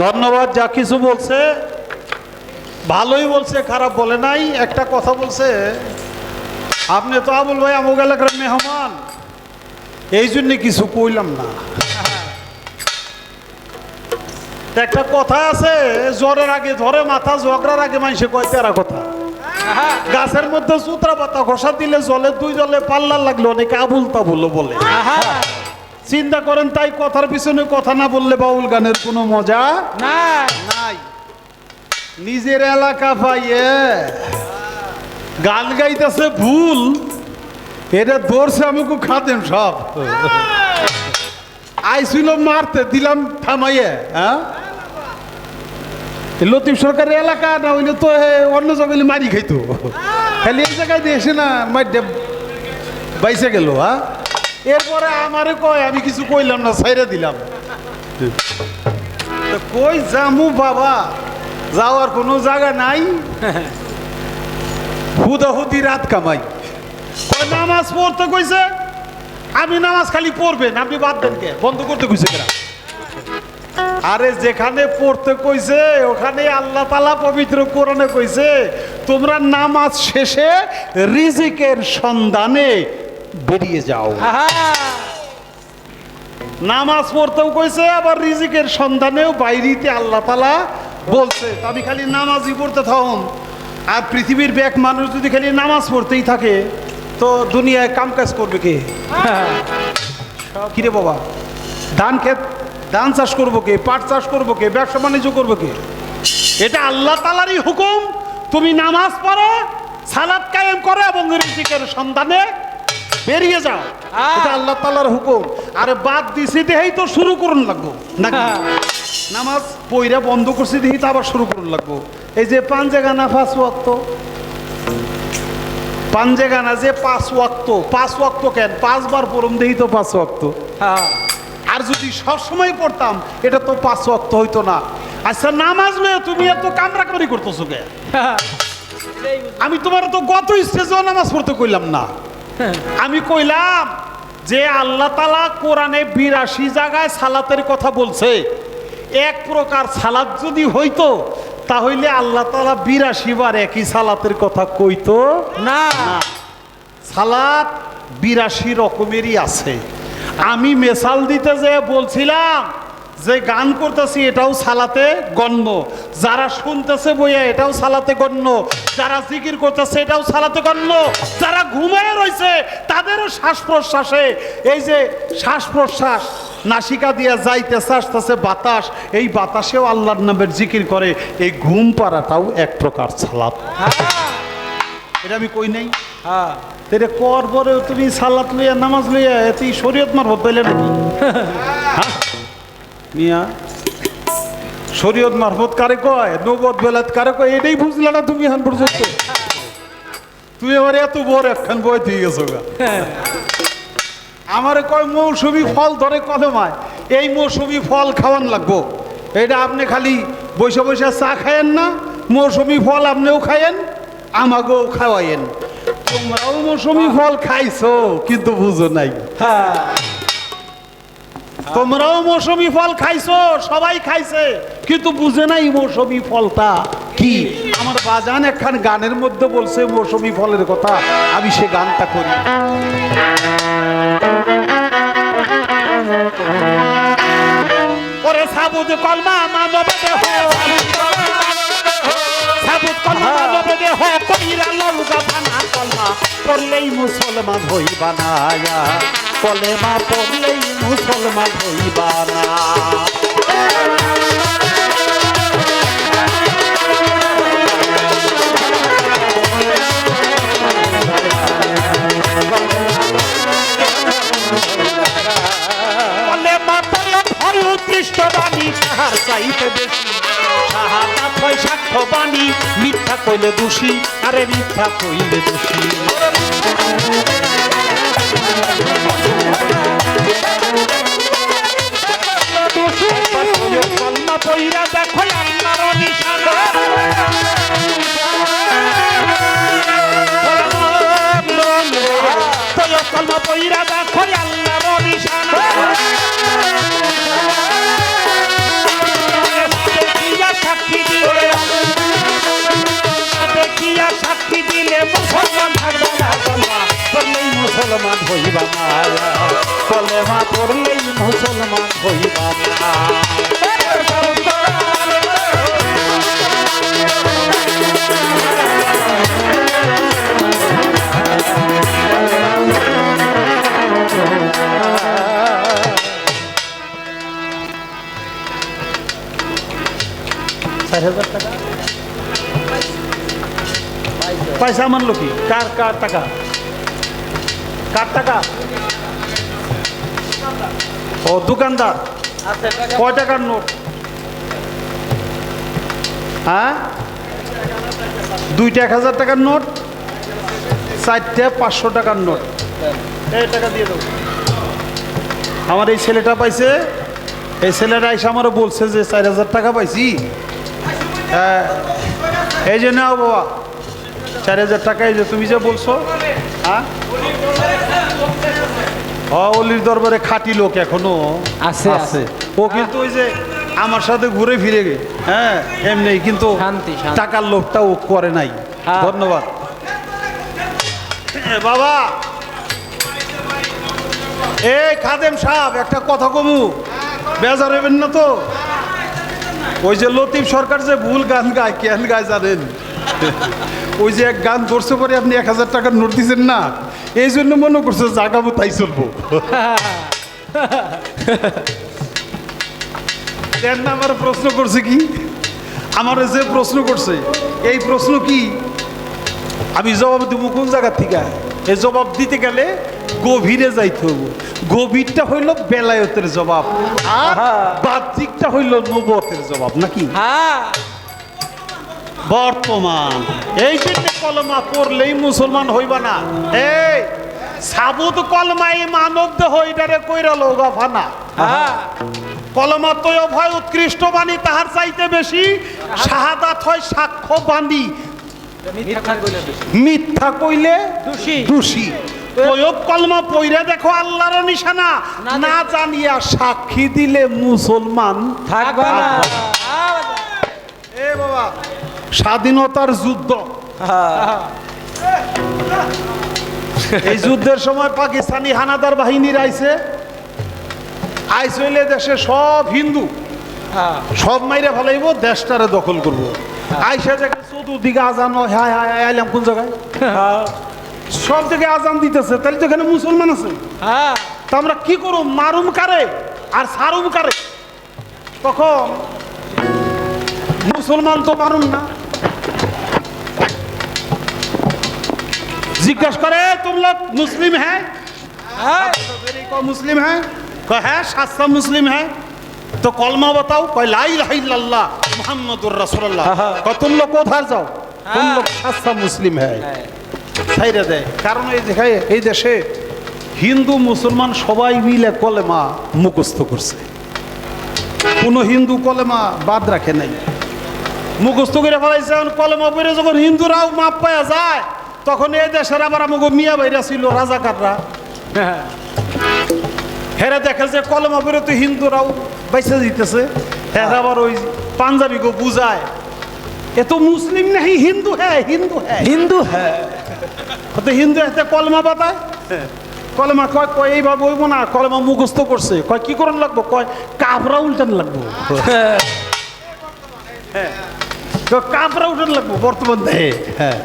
ধন্যবাদ। যা কিছু বলছে ভালোই বলছে, খারাপ বলে নাই। একটা কথা বলছে, আপনি তো আবুল ভাই আমুক এলাকার মেহমান, এই জন্য কিছু কইলাম না। একটা কথা আছে, জ্বরের আগে ধরে মাথা, ঝগড়ার আগে মানুষে কয় তেরা কথা। গাছের মধ্যে সুতরা পাতা ঘষা দিলে জলে দুই জলে পাল্লা লাগলো অনেকে আবুল তাবুল বলে। চিন্তা করেন, তাই কথার পিছনে কথা না বললে বাউল গানের কোনো মজা নাই। নিজের এলাকা পাইয়ে গান গাইতেছে ভুল, এটা ধরছে আমি খুব খাদেন সব আইছিল মারতে দিলাম থামাইয়ে। হ্যাঁ, লতিফ সরকারের এলাকা না হইলে তো অন্য জায়গায় মারি খাইতো, খালি এই জায়গায় দিয়ে এসে না মাইডে বাইসে গেল। হ্যাঁ, এরপরে আমারে কয়, আমি কিছু কইলাম না, ছাইরে দিলাম। কই জামু বাবা, যাওয়ার কোনো জায়গা নাই, হুদাহুদি রাত কামাই। কয় নামাজ পড়তে কইছে, আমি নামাজ খালি পড়বেন, আপনি বাদ দেন কে, বন্ধ করতে কইছে কেনা? আরে যেখানে পড়তে কইছে ওখানে আল্লাহ তাআলা পবিত্র কোরআনে কইছে, তোমরা নামাজ শেষে রিজিকের সন্ধানে বেরিয়ে যাও। নামাজ পড়তেও কইছে, আবার রিজিকের সন্ধানেও বাইরিতে আল্লাহ তাআলা বলছে। আমি খালি নামাজই পড়তে থাকুন, আর পৃথিবীর ব্যাক মানুষ যদি খালি নামাজ পড়তেই থাকে তো দুনিয়ায় কাম কাজ করবে কে? কিরে বাবা, ধান চাষ করবো কে, পাট চাষ করবো কে, ব্যবসা বাণিজ্য করবো কে? এটা আল্লাহ তাআলারই হুকুম। তুমি নামাজ পড়ো, সালাত কায়েম করো এবং রিজিকের সন্ধানে বেরিয়ে যাও, এটা আল্লাহ তাআলার হুকুম। আরে বাদ দিছি দেহেই তো শুরু করুন লাগবো নাকি? নামাজ পইরা বন্ধ করছি দেহি তো আবার শুরু করুন লাগবো। এই যে পাঞ্জেগানা 5 ওয়াক্ত, পাঞ্জেগানা যে 5 ওয়াক্ত, 5 ওয়াক্ত কেন 5 বার পড়ুন দেহি তো 5 ওয়াক্ত। আর যদি সবসময় পড়তাম এটা তো 5 ওয়াক্ত হইতো না। আচ্ছা, নামাজ লয়ে তুমি এত কামড়াকামড়ি করতেছো কে? আমি তোমার তো গত স্টেজেও নামাজ পড়তে কইলাম না। আমি কইলাম যে আল্লাহ তাআলা কোরআনে 82 জায়গায় সালাতের কথা বলছে। এক প্রকার সালাত যদি হইতো তাহলে আল্লাহ তাআলা 82 বার একই সালাতের কথা কইতো না। সালাত 82 রকমেরই আছে। আমি মেসাল দিতে যে বলছিলাম যে গান করতেছি এটাও সালাতে গণ্য, যারা শুনতেছে বইয়া এটাও সালাতে গণ্য, যারা জিকির করতেছে এটাও সালাতে গণ্য, যারা ঘুমায় রয়েছে তাদেরও শ্বাস প্রশ্বাসে, এই যে শ্বাস প্রশ্বাস নাসিকা দিয়া যাইতেছে আসতেছে বাতাস, এই বাতাসেও আল্লাহর নামের জিকির করে, এই ঘুম পাড়াটাও এক প্রকার সালাত। এটা আমি কই নাই? তেরে কর পরেও তুমি সালাত লইয়া নামাজ লইয়া এতেই শরীয়ত মারফত পাইলে নাকি? মিয়া, শরীয়ত মারফত কারে কয়, নবত বেলাত কারে কয়, এটাই বুঝলা না তুমি এখন পর্যন্ত? তুমি আমার এত বড় একখান বই দিয়ে গেছো গা। আমারে কয় মৌসুমি ফল ধরে কলমায়, এই মৌসুমি ফল খাওয়ান লাগবো। এটা আপনি খালি বসে বসে চা খায়েন না, মৌসুমি ফল আপনিও খায়েন, আমাকেও খাওয়াইয়েন। তোমরাও মৌসুমি ফল খাইছো কিন্তু বুঝো নাই। তোমরাও মৌসুমি ফল খাইছো, সবাই খাইছে কিন্তু বুঝে নাই মৌসুমি ফলটা কি। আমার বাজান একখান গানের মধ্যে বলছে মৌসুমি ফলের কথা, আমি সে গানটা করি। ওরে সাবুত কলমা মানব দেহ, সাবুত কলমা মানব দেহ, কইরা লওজা বানা কলমা পড়লেই মুসলমান হইবা না, কলেমা পড়লেই মুসলমান হইবা না। কলেমা পড়লে ভয় উৎকৃষ্ট বাণী, তাহার চাইতে বেশি শাহাদাত হয় সাক্ষ্য বাণী, মিথ্যা কইলে দোষী, আরে মিথ্যা কইলে দোষী। কলমা পইরা দেখো আল্লাহর নিশানা, কলমা পইরা দেখো আল্লাহর নিশানা। কলেমা পড়লেই মুসলমান হইবা না। পয়সা মানলো কি? কার কার টাকা? কার টাকা? ও দোকানদার। কয় টাকার নোট? হ্যাঁ, 2টা 1000 টাকার নোট, 4টে 500 টাকার নোট। এই টাকা দিয়ে দেবো। আমার এই ছেলেটা পাইছে, এই ছেলেটা এসে আমারও বলছে যে 4000 টাকা পাইছি। হ্যাঁ, এই যে নাও বাবা 4000 টাকা, এই যে তুমি যে বলছো। হ্যাঁ, অলির দরবারে খাঁটি লোক এখনো আছে আছে। ও কিন্তু ওই যে আমার সাথে ঘুরে ফিরে গে, হ্যাঁ এমনি, কিন্তু টাকার লোকটা ও করে নাই। ধন্যবাদ বাবা। এই খাদেম সাহেব, একটা কথা কমু, বেজার হইবেন না তো? ওই যে লতিফ সরকার যে ভুল গান গায়, কেন গায় জানেন? ওই যে এক গান ধরছে পরে আপনি 1000 টাকার নোট দিচ্ছেন না, এই জন্য মনে করছে জাগাবো তাই চলবো। আমার প্রশ্ন করছে কি, আমার যে প্রশ্ন করছে, এই প্রশ্ন কি আমি জবাব দিব কোন জায়গা থেকে? এই জবাব দিতে গেলে গভীরে যাইতে হবে। গভীরটা হইল বেলায়তের জবাব, আর বাহ্যিকটা হইল নবুয়তের জবাব, নাকি? বর্তমান এই যে কলমা পড়লেই মুসলমান হইবা না। এই সাবুত কলমাই মানব দেহ এটারে কইরা লোগা ফানা। কলমা তো ভয় উৎকৃষ্ট বাণী, তাহার চাইতে বেশি শাহাদাত হয় সাক্ষ্য বাণী। মিথ্যা কইলে দোষী। প্রয়োগ কলমা পইরা দেখো আল্লাহর নিশানা, না জানিয়া সাক্ষী দিলে মুসলমান থাকবে না। এ বাবা, স্বাধীনতার যুদ্ধ, এই যুদ্ধের সময় পাকিস্তানি হানাদার বাহিনীর আইছে হইলে দেশে সব হিন্দু সব মাইরে ফেলাইব, দেশটারে দখল করবো। আইসা দেখে চতুর্দিকে আজান, হ্যাঁ হ্যাঁ আইলাম কোন জায়গায়, সব জায়গায় আজান দিতেছে, তাহলে তো এখানে মুসলমান আছে। তা আমরা কি করব? মারুম কারে আর সারুম কারে? তখন মুসলমান তো মারুম না, জিজ্ঞাসা করে तुम लोग मुस्लिम है? मुस्लिम है? है सासा मुस्लिम है तो कलमा बताओ। ला इलाहा इल्लल्लाह मुहम्मदुर रसूलुल्लाह। तुम लोग কোথায় যাও? तुम लोग सासा मुस्लिम है। ছাইরে দেয়, কারণ এই দেশে হিন্দু মুসলমান সবাই মিলে কলেমা মুখস্থ করছে, কোনো হিন্দু কলেমা বাদ রাখে নাই, মুখস্থ করে ফেলাইছে। কলেমা পড়ে যখন হিন্দুরাও মাপ পাওয়া যায়, তখন এই দেশের আবার আমাকে মিয়া ভাইরা ছিল রাজাকাররা, হেরা দেখে যে কলেমা পড়ে তো হিন্দুরাও বাইসে দিতেছে, হেরা আবার ওই পাঞ্জাবিকে বুঝায় এ তো মুসলিম नहीं হিন্দু है, হিন্দু है, হিন্দু है। তো হিন্দু এতে কলমা বাতায়, কলমা কয় কয় এইভাবে হইব না, কলমা মুখস্থ করছে। কয় কি করেন লাগবো? কয় কাপড়া উল্টান লাগবো, কাপড়া উল্টান লাগবো বর্তমান দেহে। হ্যাঁ,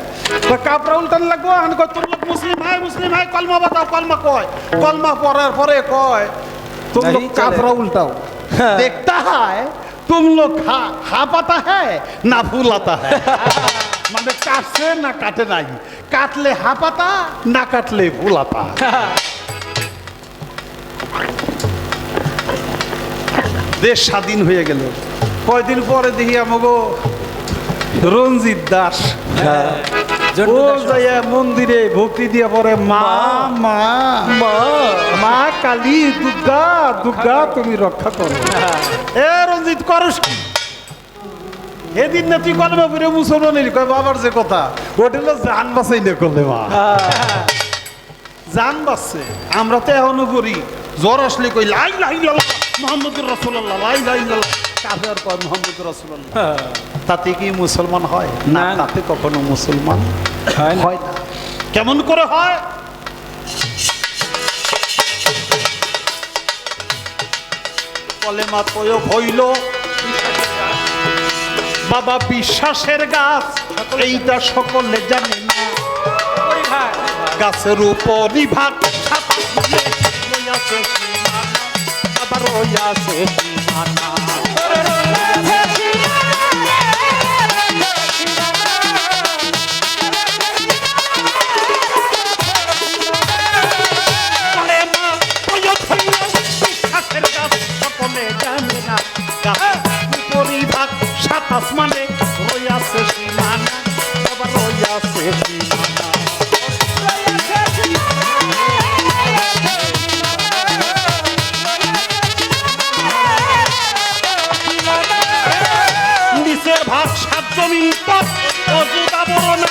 কাপড়া উল্টান লাগবো। আমি কয় তোর লোক মুসলিম হয় কলমা বাতাও। কলমা কয়, কলমা পড়ার পরে কয় তোর লোক কাপড়া উল্টাও। দেখতা হয় तुम लोग हा पाता है ना फूलाता है। মানে কাটছে না কাটে নাই, কাটলে হা পাতা, না কাটলে ফুলাতা। দেশ স্বাধীন হয়ে গেল, কয়দিন পরে দেখি আমাগো রঞ্জিত দাস ও যাইয়া মন্দিরে ভক্তি দিয়া পরে মা মা মা মা কালী দুর্গা দুর্গা তুমি রক্ষা করো। এ রঞ্জিত করস কি? এদিন না তুই কলমা পড়ে মুসলমানের কয় বাবার যে কথা, ওটা হলো জান বাঁচাই না করলে মা, জান বাঁচছে। আমরা তো এখনো করি, জ্বর আসলে কই লা ইলাহা ইল্লাল্লাহ মুহাম্মাদুর রাসূলুল্লাহ, লা ইলাহা ইল্লাল্লাহ, কাফের কয় মুহাম্মাদুর রাসূলুল্লাহ। তাতে কি মুসলমান হয় না? তাতে কখনো মুসলমান হয় না। কেমন করে হয়? কলেমা তৈয়ব হইল বাবা বিশ্বাসের গাছ, এইটা সকলে জানে না। গাছের উপরই ভাগ আবার রইয়াছে সীমানা। পরিভাগ সাত আসমানে রইয়াছে সীমানা, আবার রইয়াছে সীমানা। নিচের ভাগ সাত জমিন তক অযুদা বড় না।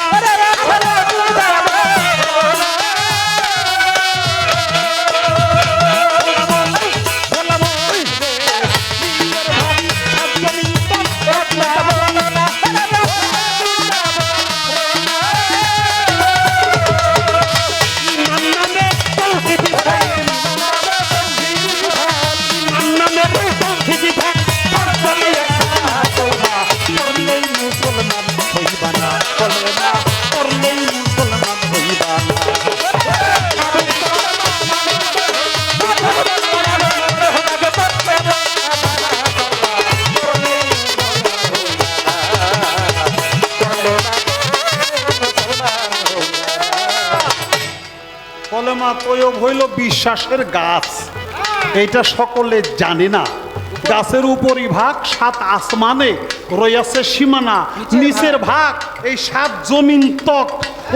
কলেমা তৈয়ব হইল বিশ্বাসের গাছ, এইটা সকলে জানে না। গাছের উপরই ভাগ সাত আসমানে রইয়াছে সীমানা, নিচের ভাগ এই সাত জমিন তক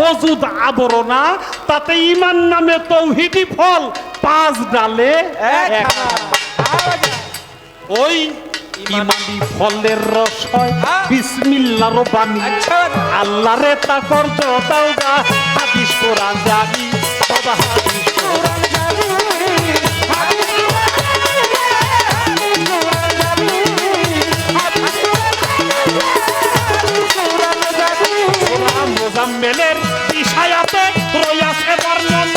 অযুদ আবরণা। তাতে ঈমান নামে তৌহিদি ফল পাঁচ ডালে এক। ওই ইমানি ফলের রস হয় বিসমিল্লাহর বাণী। আল্লাহরে তা করজ দাওগা, হাদিস কোরআন জানি বাবা, হাদিস কোরআন জানি। মোজাম্মেলের বিষয়াতে রইয়াছে বর্ণন।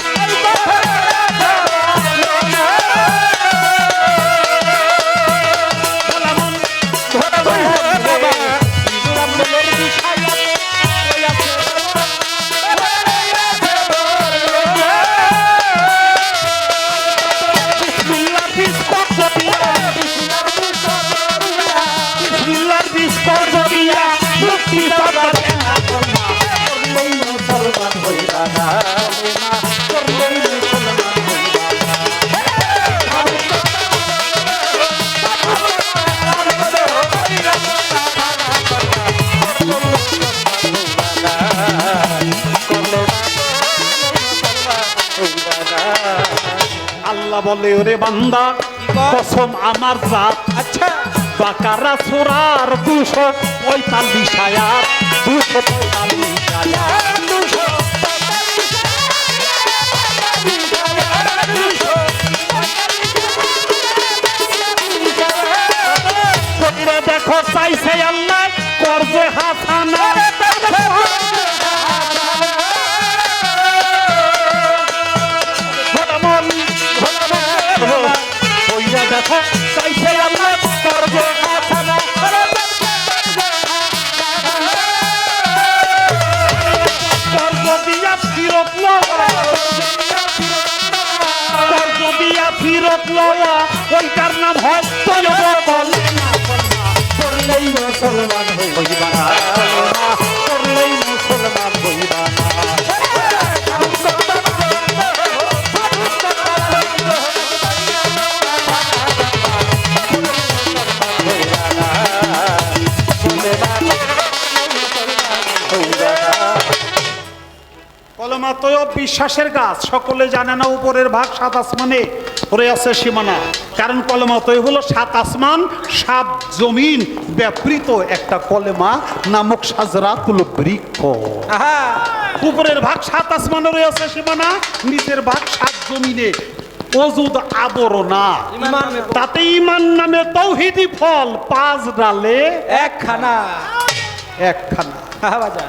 আল্লাহ বলে ওরে বান্দা কসম আমার জাত, আচ্ছা বাকারা সূরার 245 আয়াত, 245 আয়াত, 245 দেখো চাইছে আল্লাহ করবে হাসানা। দেখো চাইছে আল্লাহ করবে হাসানা। কর্জ দিয়া ফিরত লওয়া, কর্জ দিয়া ফিরত লওয়া, ওইটার নাম হয় তৈয়ব কলেমা। করলেই মুসলমান হইবা না, করলেই মুসলমান হইবা না। কলেমা তৈয়ব বিশ্বাসের গাছ, সকলে জানে না উপরের ভাগ সাত আসমানে রইয়াছে সীমানা। কারণ কলেমা তৈয়ব হলো সাত আসমান সাত জমিন ব্যাপৃত একটা কলেমা নামক সাজরাতুল বৃক্ষ। উপরের ভাগ সাত আসমানে রইয়াছে সীমানা, নিচের ভাগ সাত জমিনে অযুদ আবরণা। তাতে ঈমান নামে তৌহিদি ফল পাঁচ ডালে একখানা, একখানা।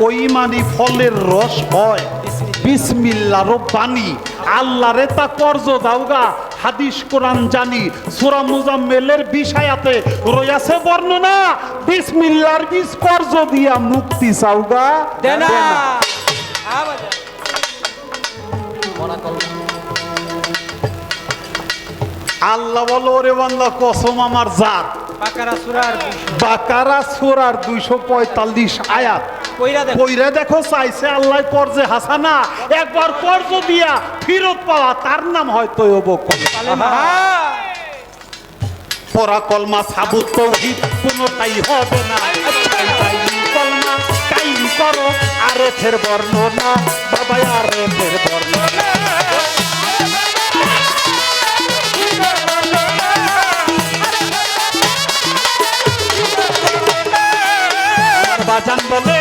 ওই ঈমানি ফলের রস হয় বিসমিল্লাহর বাণী। আল্লাহরে তা করজ দাওগা, হাদিস কোরআন জানি। সূরা মুজাম্মেলের 20 আয়াতে রয়েছে বর্ণনা, বিসমিল্লাহর বীজ কর্জ দিয়া মুক্তি চাওগা দেনা। আল্লাহ বলো ওরে বান্দা কসম আমার জাত, বাকারা সূরার 245 আয়াত কইরা দেখো চাইছে আল্লাহ কর্জে হাসানা একবার কর্জ দিয়া ফেরত পাওয়া, তার নাম হয় তয়ব কলমা। পড়া কলমা সাবুত তৌহিদ কোনটাই হবে না, কলমা কাইম করো আরেফের বর্ণনা বাবা, আরেফের বর্ণনা। বাজান বলে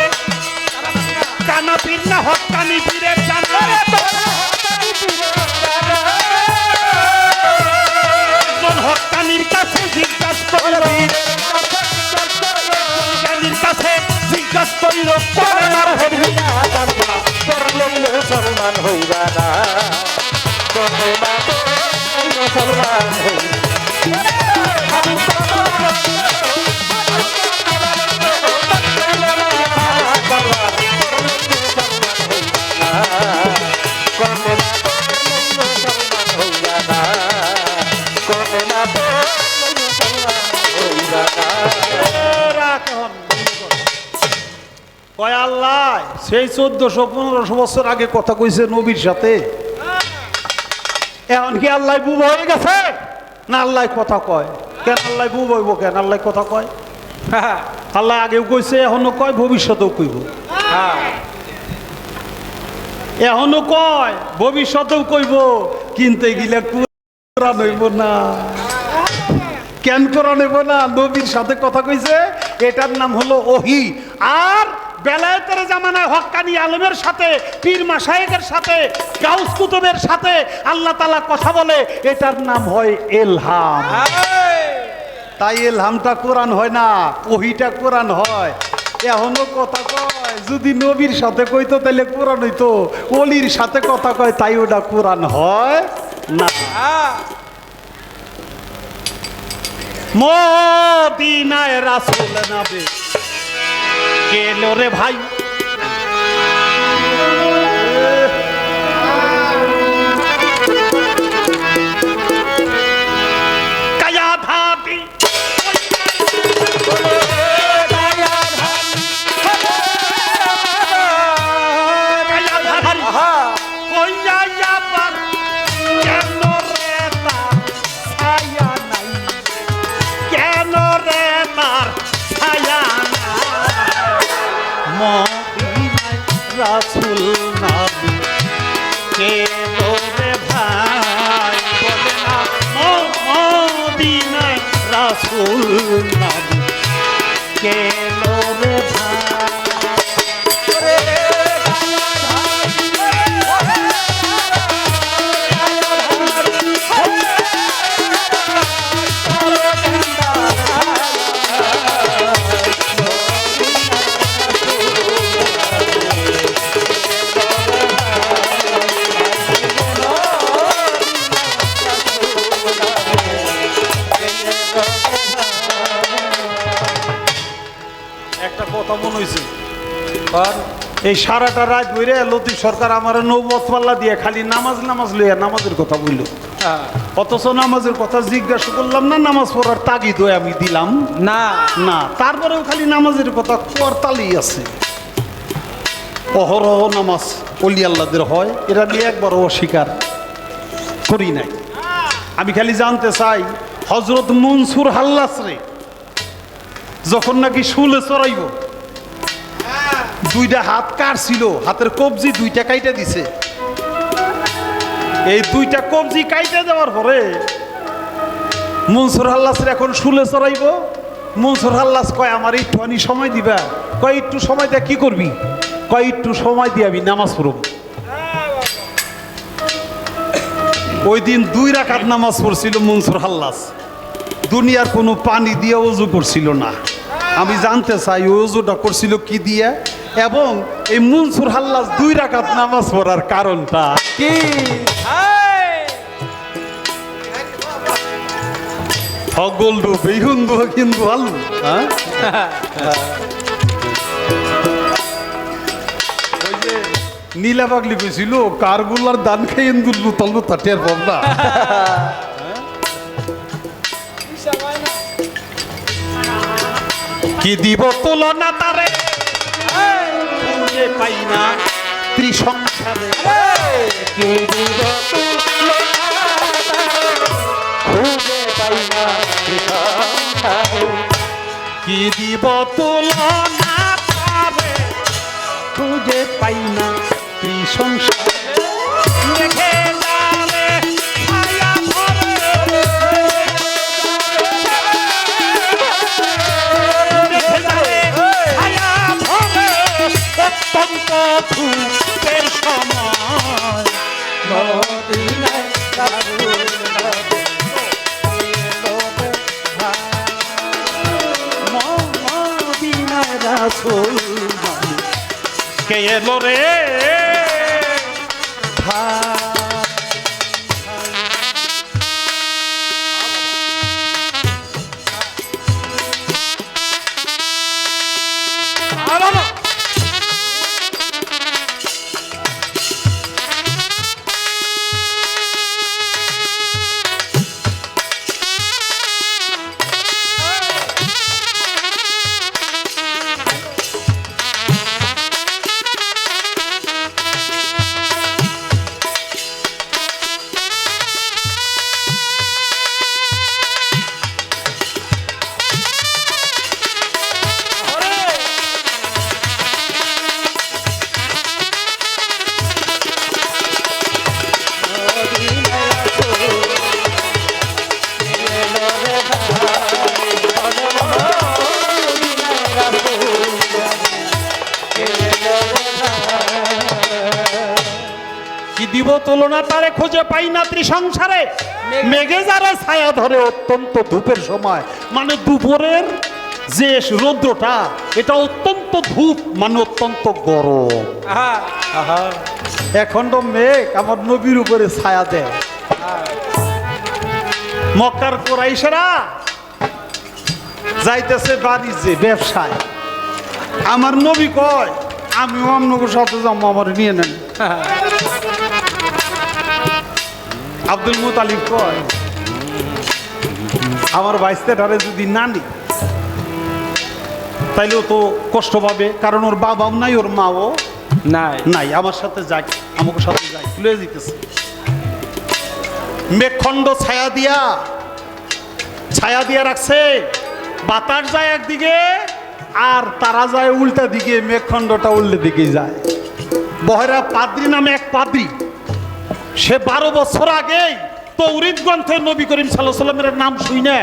কানা পীর না হক্কানি পীরের জানা, একজন হক্কানির কাছে জিজ্ঞাসা করবি, হক্কানির কাছে জিজ্ঞাসা করিল করোনার হইবা না, করলে মুসলমান হইবা না, করোনা মুসলমান হইবা কয় আল্লাহ সেই 1400-1500 বছর আগে কথা কইছে নবীর সাথে, এখন কি আল্লাহ বুব হয়ে গেছে না আল্লাহ কথা কয়? কেন আল্লাহ বুব হইব, কেন আল্লাহ কথা কয়? আল্লাহ আগেও কইছে, এখনো কয়, ভবিষ্যতেও কইব। এখনো কয়, ভবিষ্যতেও কইব, কিন্তু এগুলা কোরআন হইব না। কেন কোরআন হইব না? নবীর সাথে কথা কইছে, এটার নাম হলো ওহী। আর বেলায়েতের জামানায় হক্কানি আলেমের সাথে, পীর মাশায়েখের সাথে, গাউস কুতুবের সাথে আল্লাহ তাআলা কথা বলে, এটার নাম হয় ইলহাম। তাই ইলহামটা কোরআন হয় না, ওহীটা কোরআন হয়। এখনো কথা কয়, যদি নবীর সাথে কইতো তাহলে কোরআন হইতো, ওলির সাথে কথা কয় তাই ওটা কোরআন হয় না। মদিনায় রাসূল নবী গেল রে ভাই, কায়া ভাবি রাসূল নবী কেন রে ভাই, বলে না মদিনায় রাসূল নবী কেন রে ভাই। এই সারাটা রাত বইরে লতিফ সরকার আমার নৌবত পাল্লা দিয়ে খালি নামাজ নামাজ লইয়া নামাজের কথা বলল, অথচ নামাজের কথা জিজ্ঞাসা করলাম না, নামাজ পড়ার তাগিদ আমি দিলাম না না, তারপরেও খালি নামাজের কথা করতালি আছে। অহরহ নামাজ অলি আল্লাহদের হয়, এরা নিয়ে একবারও অস্বীকার করি নাই। আমি খালি জানতে চাই, হযরত মনসুর হাল্লাস রে যখন নাকি শুলে চড়াইব, দুইটা হাত কাটছিল, হাতের কবজি দুইটা কাইটা দিছে। এই দুইটা কবজি কাইটা দেওয়ার পরে মনসুর হাল্লাসের এখন শুলে চড়াইব। মনসুর হাল্লাস কয় আমার একটুখানি সময় দিবা। কয় একটু সময় দিয়ে কি করবি? কয় একটু সময় দিয়ে আমি নামাজ পড়ব। ওই দিন 2 রাকাত নামাজ পড়ছিল মনসুর হাল্লাস, দুনিয়ার কোনো পানি দিয়ে ওযু করছিল না। আমি জানতে চাই ওই ওযুটা করছিল কি দিয়ে, এবং এই মনসুর হাল্লাস 2 রাকাত নামাজ পড়ার কারণটা কি? সকল রূপ এই হিন্দু কিন্তু আলু ওই যে নীলা পাগলি পেয়েছিল কারগুলার দান খেয়ে ইন্দুর লুতাল লুতা টের পাব না। কি দিব তুলনা তারে খুঁজে পাই না ত্রিসংসারে, কি দিব খুঁজে পাই না ত্রিসংসারে, কি দিব তুলনা তারে খুঁজে পাই না ত্রিসংসারে, দেখে যারে ছায়া ধরে, দেখে যারে ছায়া ধরে, অত্যন্ত ধূপের সময় মদিনায় রাসূল মদিনায় রাসূল কে এলো রে দিব তুলনা তারে খুঁজে পাই না ত্রিসংসারে, মেঘে যারা ছায়া ধরে অত্যন্ত ধূপের সময়, মানে দুপুরের যে রৌদ্রটা এটা অত্যন্ত ধূপ, মানে অত্যন্ত গরম। এখন তো মেঘ আমার নবীর উপরে ছায়া দেয়। মক্কার কুরাইশরা যাইতেছে বাড়ি যে ব্যবসায়, আমার নবী কয় আমিও আপনাকে সাথে যাবো, আমার নিয়ে নেন। আব্দুল মুতালিব কয় আমার বাইস্তেটারে যদি না নি তাইলেও তো কষ্ট পাবে, কারণ ওর বাবাও নাই ওর মাও নাই নাই, আমার সাথে যাই, আমাকে সাথে যাই, তুলে দিতেছে। মেঘখণ্ড ছায়া দিয়া রাখছে, বাতাস যায় একদিকে আর তারা যায় উল্টা দিকে, মেঘখণ্ডটা উল্টে দিকে যায়। বহেরা পাদ্রী নামে এক পাদ্রী, সে 12 বছর আগেই তৌরিদ গ্রন্থের নবী করিম সাল্লাল্লাহু আলাইহি ওয়াসাল্লামের নাম শুনে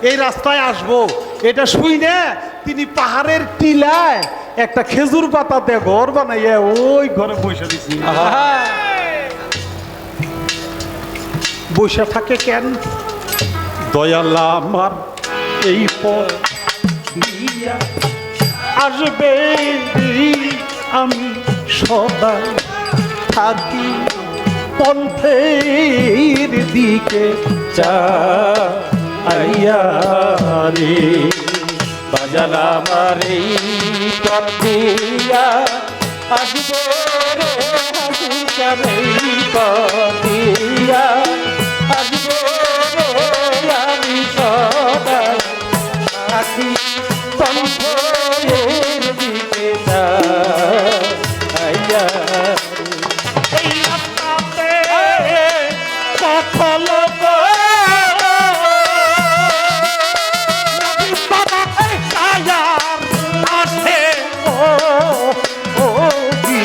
এই রাস্তায় আসবো এটা শুনে তিনি পাহাড়ের টিলায় একটা খেজুর পাতাতে ঘর বানাইয়া ওই ঘরে বসে দিছি। বসে থাকে কেন? দয়ালা আমার এই পথ দিয়া আসবে, আমি সদা থাকি পন্থের দিকে চাইয়া রে, বাজালা মারি পথ দিয়া আসবো রে, হাসিকারে পথ দিয়া আসবো রে, আমি সদা থাকি পন্থের দিকে চাইয়া এই রাস্তাতে পথ লোক ছায়ার আছে ও কি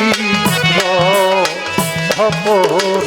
খবর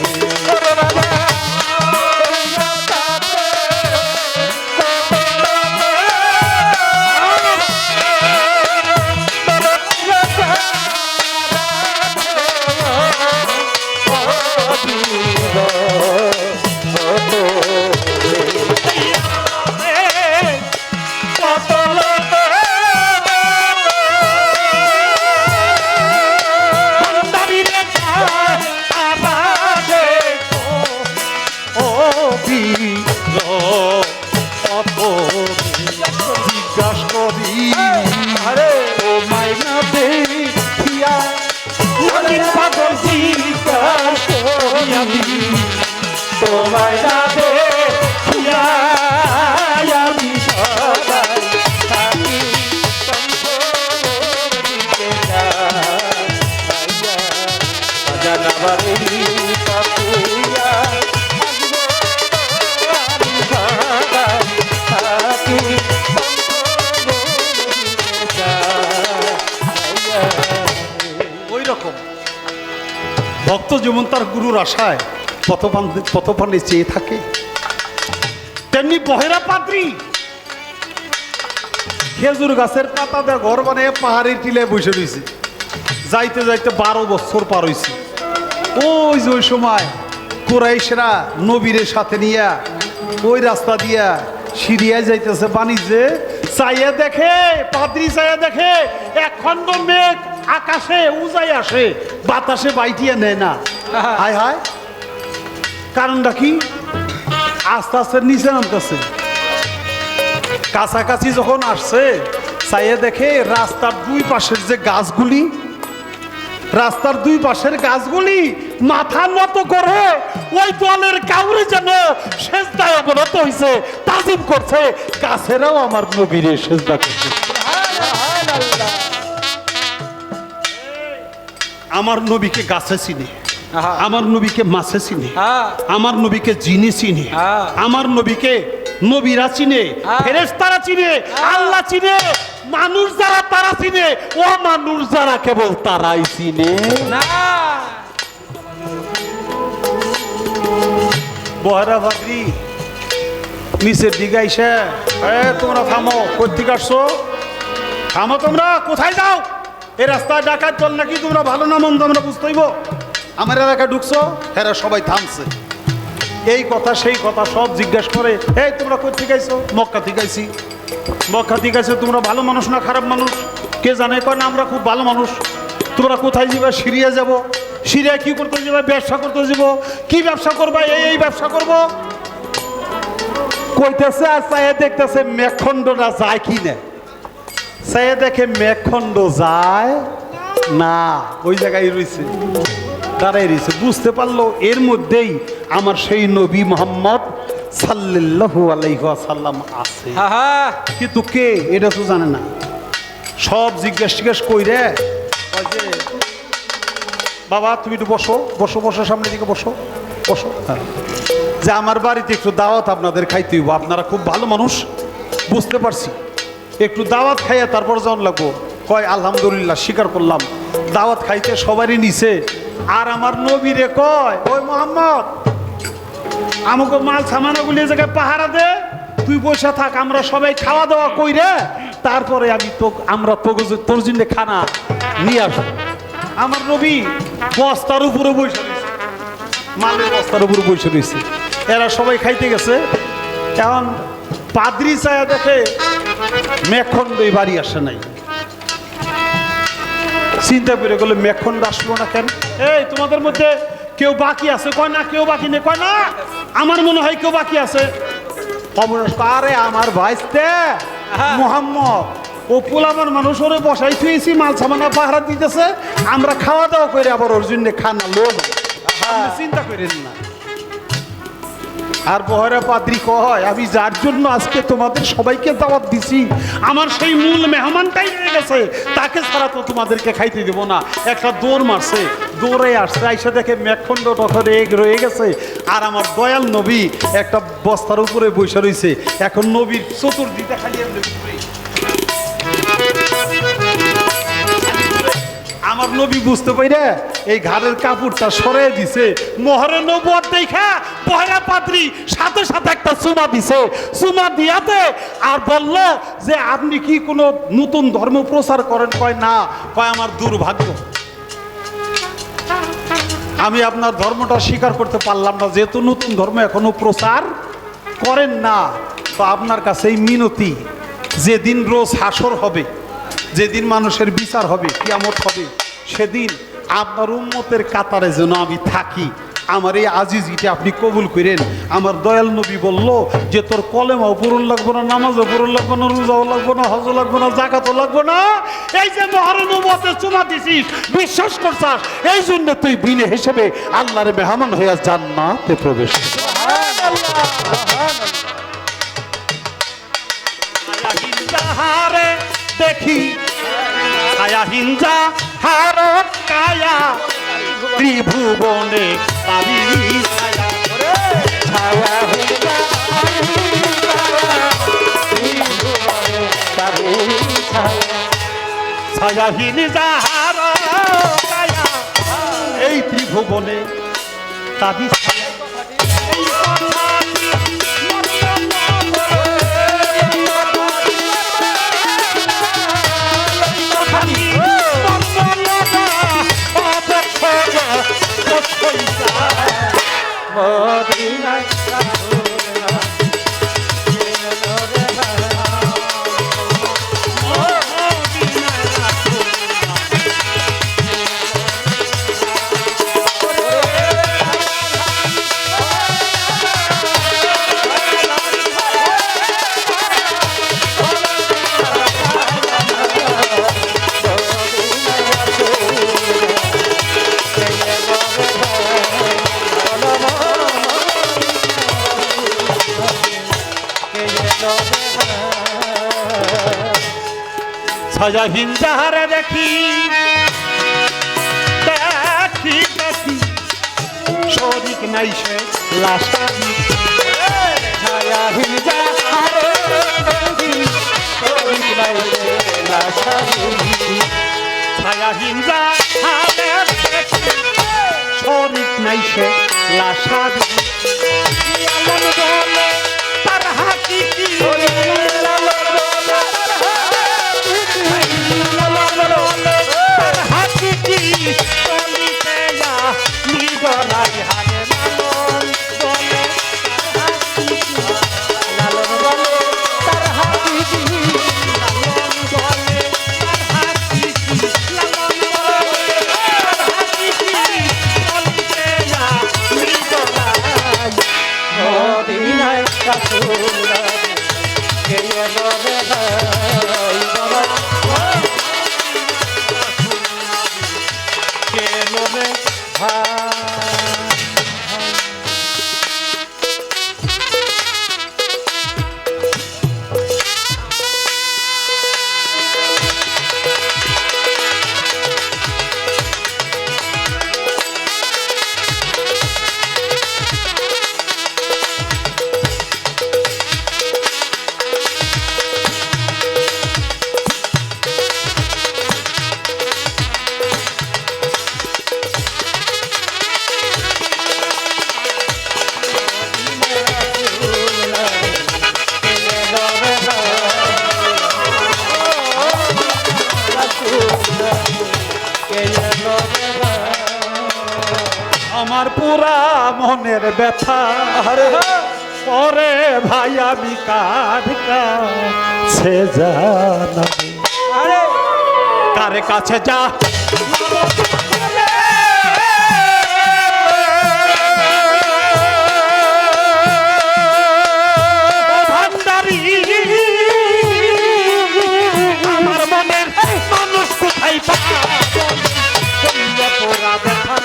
যেমন তার গুরুর আশায় পথপানে চেয়ে থাকে, তেমনি বহেরা পাদ্রী খেজুর গাছের পাতা দিয়ে ঘর বানিয়ে পাহাড়ের টিলায় বসে রয়েছে। যাইতে যাইতে 12 বছর পার হয়েছে। ওই যে ওই সময় কুরাইশরা নবীরের সাথে নিয়া ওই রাস্তা দিয়া সিরিয়ায় যাইতেছে বাণিজ্যে, চাইয়া দেখে পাদ্রী চাইয়া দেখে এক খণ্ড মেঘ আকাশে উজাই আসে, বাতাসে বাইটিয়া নেয় না। হায় হায়, কারণটা কি? আস্তে আস্তে নিচে নামতেছে। কাছাকাছি যখন আসছে চাইয়া দেখে রাস্তার দুই পাশের যে গাছগুলি, রাস্তার দুই পাশের গাছগুলি মাথা নত করে ওই দলের কাউরে যেন সেজদায় অবনত হইছে, তাজিম করছে। গাছেরাও আমার নবীরে সেজদা করছে। আমার নবীকে গাছে চিনে, আমার নবীকে মাছে চিনে, আমার নবীকে জিনে চিনে, আমার নবীকে নবীরা চিনে, ফেরেশতারা চিনে, আল্লাহ চিনে, মানুষ যারা তারা চিনে, ও মানুষ যারা কেবল তারাই চিনে না। বহরা ভাদ্রি নিচের দিকে আইসা, তোমরা থামো, কোথেকে আসছো? থামো, তোমরা কোথায় যাও? এই রাস্তায় ডাকাত চল নাকি? তোমরা ভালো না মন্দ আমরা বুঝতে হইব। আমার এলাকায় ঢুকছো, এরা সবাই থামছে। এই কথা সেই কথা সব জিজ্ঞাসা করে, এই তোমরা কোথেকে আইছো? মক্কা থেকে আইছি। মক্কা থেকে আইছো, তোমরা ভালো মানুষ না খারাপ মানুষ? কে জানে, কয় না আমরা খুব ভালো মানুষ। তোমরা কোথায় যাবে? সিরিয়া যাব। সিরিয়া কি করতে যাবে? ব্যবসা করতে যাব। কি ব্যবসা করবা? এই ব্যবসা করব কইতেছে। আর চাইয়া দেখতেছে মেঘখণ্ডটা যায় কি না। চাইয়া দেখে মেঘখণ্ড যায় না, ওই জায়গায় রয়েছে, দাঁড়াই রয়েছে। বুঝতে পারলো এর মধ্যেই আমার সেই নবী মোহাম্মদ সাল্লাল্লাহু আলাইহি ওয়াসাল্লাম আছে। কিন্তু কে এটা তো জানে না। সব জিজ্ঞেস কইরে, বাবা তুমি একটু বসো, বসো, বসো, সামনের দিকে বসো, বসো। যে আমার বাড়িতে একটু দাওয়াত আপনাদের খাইতে হইব, আপনারা খুব ভালো মানুষ, বুঝতে পারছি। একটু দাওয়াত খাইয়া তারপর যাওয়ার লাগবো। কয় আলহামদুলিল্লাহ, স্বীকার করলাম। দাওয়াত খাইতে সবারই নিছে। আর আমার নবীরে কয়, ওই মোহাম্মদ আমাকে মাল সামানাগুলি জায়গায় পাহারা দে, তুই বসে থাক, আমরা সবাই খাওয়া দাওয়া কইরে তারপরে আমরা তোর জন্য খানা নিয়ে আসবো। আমার নবী বস্তার উপরে বসে রয়েছে, মালের বস্তার উপরে বসে রয়েছে। এরা সবাই খাইতে গেছে। এখন পাদ্রী চায়া দেখে মেঘখণ্ডই বাড়ি আসে নাই। চিন্তা করে গেলে মেঘখণ্ড আসলো না কেন? এই তোমাদের মধ্যে কেউ বাকি আছে? কয় না, কেউ বাকি নেই। কয় না, আমার মনে হয় কেউ বাকি আছে। আরে আমার ভাইস্তে মোহাম্মদ, ও পোলামার মানুষ ওরে বসাই থুয়েছি, মাল সামানা পাহারা দিতেছে, আমরা খাওয়া দাওয়া করে আবার ওর জন্য খানা লোক। চিন্তা করেন না। আর বহরা পাদ্রী কয়, আমি যার জন্য আজকে তোমাদের সবাইকে দাওয়াত দিছি, আমার সেই মূল মেহমানটাই রয়ে গেছে, তাকে ছাড়া তো তোমাদেরকে খাইতে দেবো না। একটা দৌড় মারছে, দৌড়ে আসছে, আইসা দেখে মেঘখণ্ড টখরে রয়ে গেছে। আর আমার দয়াল নবী একটা বস্তার উপরে বসে রয়েছে। এখন নবীর চতুর্দিকে খালি আমার নবী বুঝতে পাইরে এই ঘাড়ের কাপড়টা সরিয়ে দিছে। মোহরে নবুয়ত দেখা বহেরা পাদ্রী সাথে সাথে একটা চুমা দিছে। চুমা দিয়াতে আর বলল যে আপনি কি কোনো নতুন ধর্ম প্রচার করেন? কয় না। কয় আমার দুর্ভাগ্য, আমি আপনার ধর্মটা স্বীকার করতে পারলাম না, যেহেতু নতুন ধর্ম এখনো প্রচার করেন না। তো আপনার কাছে এই মিনতি, যেদিন রোজ হাসর হবে, যেদিন মানুষের বিচার হবে, কিয়ামত হবে, সেদিন আপনার উম্মতের কাতারে যেন আমি থাকি, আমার এই আজিজিটা আপনি কবুল করেন। আমার দয়াল নবী বলল যে তোর কলেমাও পূরণ লাগবো না, নামাজও পূরণ লাগবো না, রোজাও লাগবো না, হজও লাগবো না, জাকাতও লাগবো না। এই যে মহরে নবুয়তের চুমা দিছিস, বিশ্বাস করছাস, এই জন্য তুই বিনে হিসেবে আল্লাহর মেহমান হইয়া জান্নাতে প্রবেশ করবি। দেখি ছায়া হিংসা হার কায়া ত্রিভুবনে পাবি ছায়া হিংসা ছায়া হিংসা হার কায়া এই ত্রিভুবনে তাবিজ মদিনায় ছায়াহীন যাহারে দেখি দেখি দেখি শরিক নাই সে লাশাবি ছায়াহীন যাহারে দেখি শরিক নাই সে লাশাবি ছায়াহীন যাহারে দেখি শরিক নাই সে লাশাবি লালন বলে তার হাকিকি মদিনায় রাসূলুল্লাহ কে বলে ভাই বাবা কে বলে ভাই আমার পুরা মনের ব্যথা পরে ভাই আমি কার কাছে জানাবো কার কাছে যা ভান্ডারি আমার মনের মানুষ কোথায় পাবো পুরা ব্যথা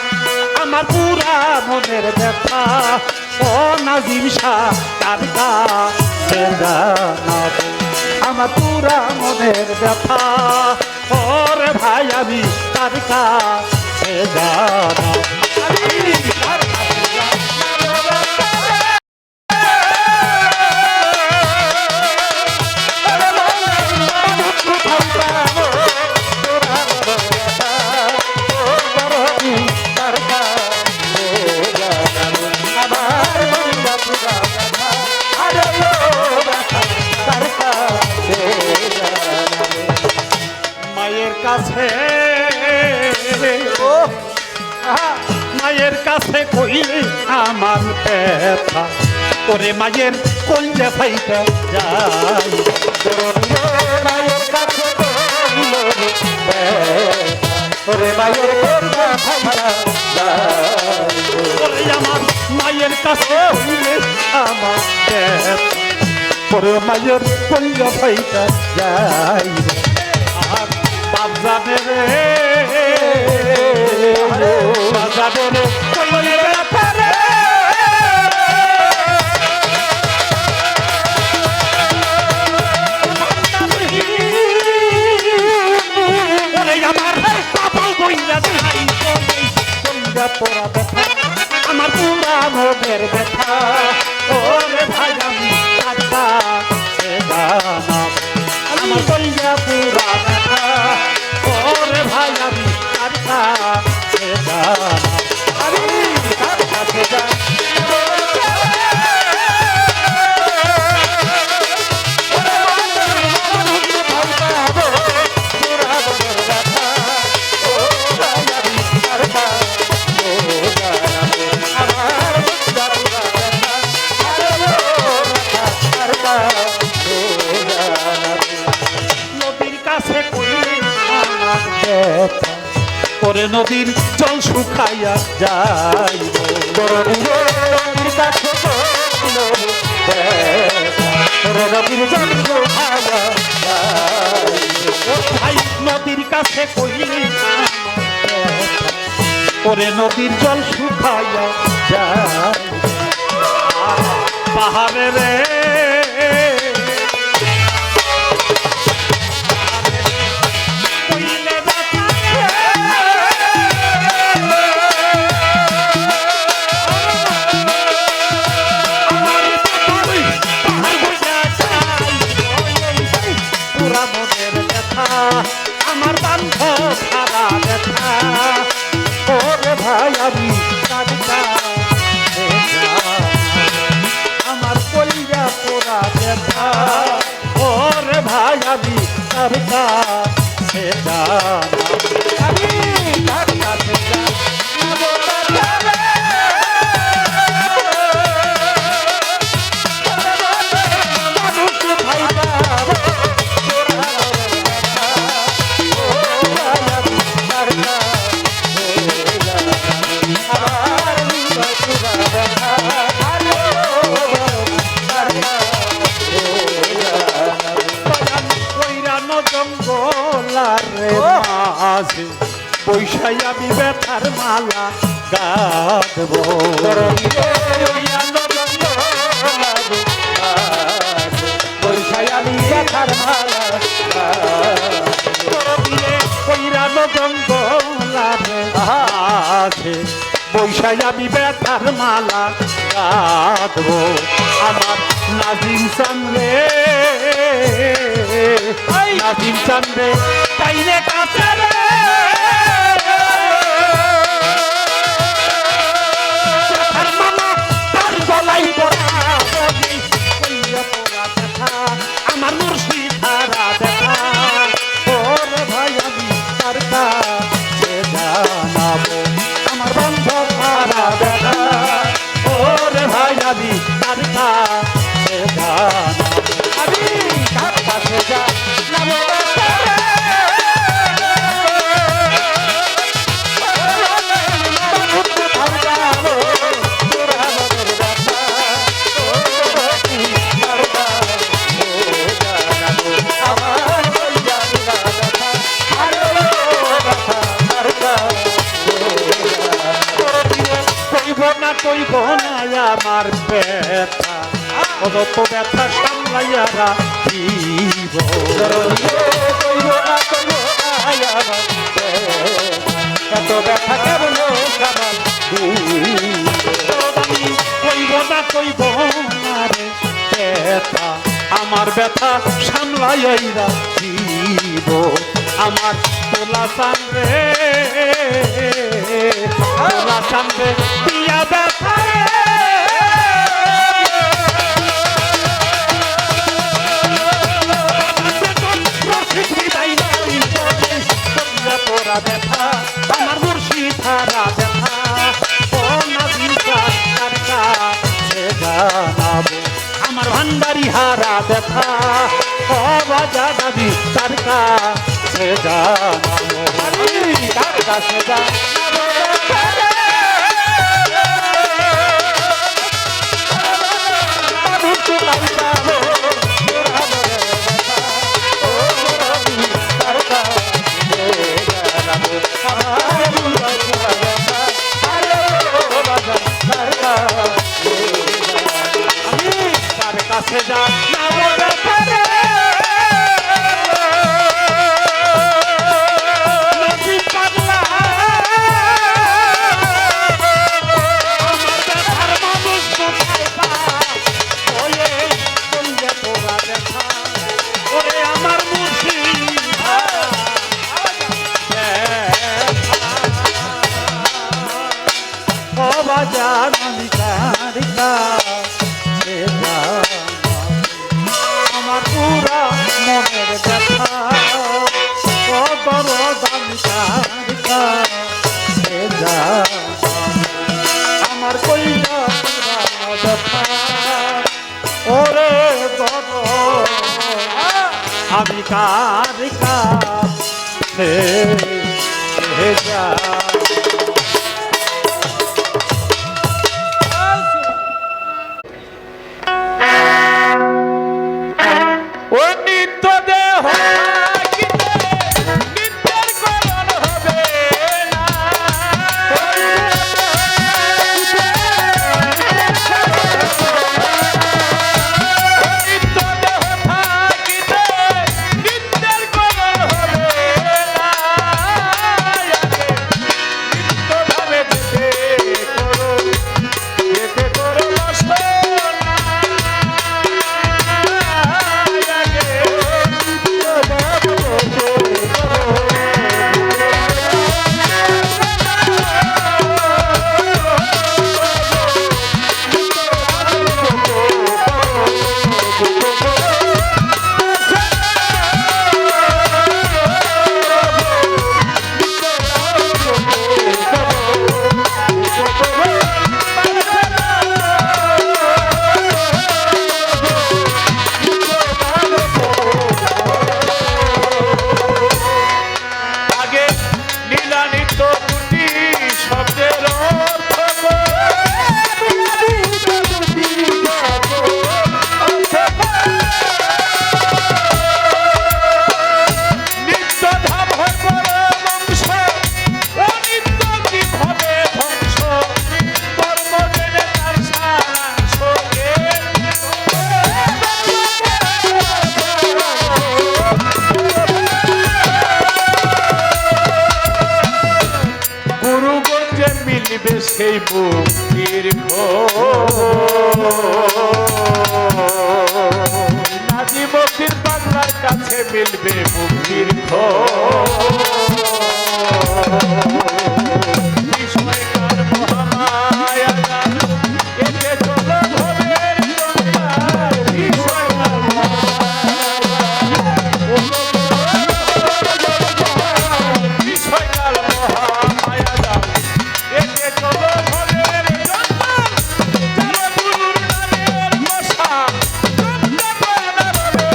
আমার পুরা মনের ব্যথা ও নাজিম শাহ কার কাছে জানাবো আমার পুরা মনের ব্যথা ওরে ভাই আমি কার কাছে জানাবো মায়ের কাছে মায়ের কাছে কইলে আমার ব্যথা ওরে মায়ের কইলে ফাইটা যাই মায়ের কাছে ওরে মায়ের ওরে আমার মায়ের কাছে কইলে আমার ব্যথা ওরে মায়ের কইলে ফাইটা যাই আর বাজারে রে বাজারে কইলে ব্যথা রে আমার পুরা মনের ব্যথা ওরে ভাই আমি কার কাছে জানাবো আমার কলিজা পুরা ব্যথা ওরে ভাই আমি কার কাছে জানাবো আমি কার কাছে ব্যথা ওরে নদীর জল শুকাইয়া যাইব দরদিরে নদীর কাছে কইল ওরে নদীর জল শুকাইয়া ও ভাই নদীর কাছে কইলি ওরে নদীর জল শুকাইয়া যায় আর পাহাড়ে রে কইলে ব্যথা রে। আমার পাহাড় বুঝা যায় পুরা মনের ব্যথা আমার বান্ধ সারা ব্যথা ওরে ভাই আমি কাঁদতা আমার কলিজা পোড়া ব্যথা ওরে ভাই আমি কাঁদতা আমি কাঁদতা জঙ্গলারে মাঝে বৈশাই আমি ব্যথার মালা গাঁথব বৈশাই আমি ব্যথার মালা কইরানো জঙ্গলারে মাঝে বৈশাই আমি ব্যথার মালা গাঁথব আমার নাজিম চান্দে নাজিম চান্দে তাইলে কাছে রে ব্যথার মালা তার গলাই পড়া কইয়া পড়া ব্যথা আমার মুর্শিদ হারা ব্যথা ওরে ভাই আমি তার কাছে জানাবো আমার বান্ধব হারা ব্যথা ওরে ভাই আমি তার কাছে জানাবো আমি তার কাছে জানাবো কইব না আমার ব্যথা অযত ব্যথা সামলাইয়া রাখিব কইব না এত ব্যথা কেমন কামাল কইব না কইব না রে ব্যথা আমার ব্যথা সামলাইয়া রাখিব আমার তোলা চান্দে তোলা চান্দে দিয়া ব্যথা তোরা ব্যথা আমার মুর্শিদ হারা ব্যথা ও নাজিম তার কাছে জানাবো আমার ভান্ডারি হারা ব্যথা ও বাজা দাদি তার কাছে জানাবো তার কাছে জানাবো কাছে যা আমার মুর্শিদ ও বাজার মালিকা আমার পুরা মনের ব্যথা ও বড় দামিকা আমার কইলা পুরা ব্যথা ওরে বড় আমি কার কাছে ভেজা ও নিত্য দেহ নিত্যের করণ হবে না নিত্য দেহ থাকিতে নিত্যের করণ হবে না নিত্যভাবে যেতে করো বাসনা আগে নীলানিত দুটি শব্দের অর্থ নিত্য ধাম হয় পরমংস অনিত্য কি হবে ধ্বংস কর্ম জেনে তার সারাংশ গুরুগঞ্জে মিলবে সেই মুক্তির নাজি মুক্তির পাগলার কাছে মিলবে মুক্তির বিষয়কার মহামায়া একে চলো ভবের জঞ্জাল বিষয়কার বিষয়কাল মহামায়া জাল একে চলো ভবের জঞ্জাল চলো গুরুর নামের মশা জঞ্জাল বানা রবে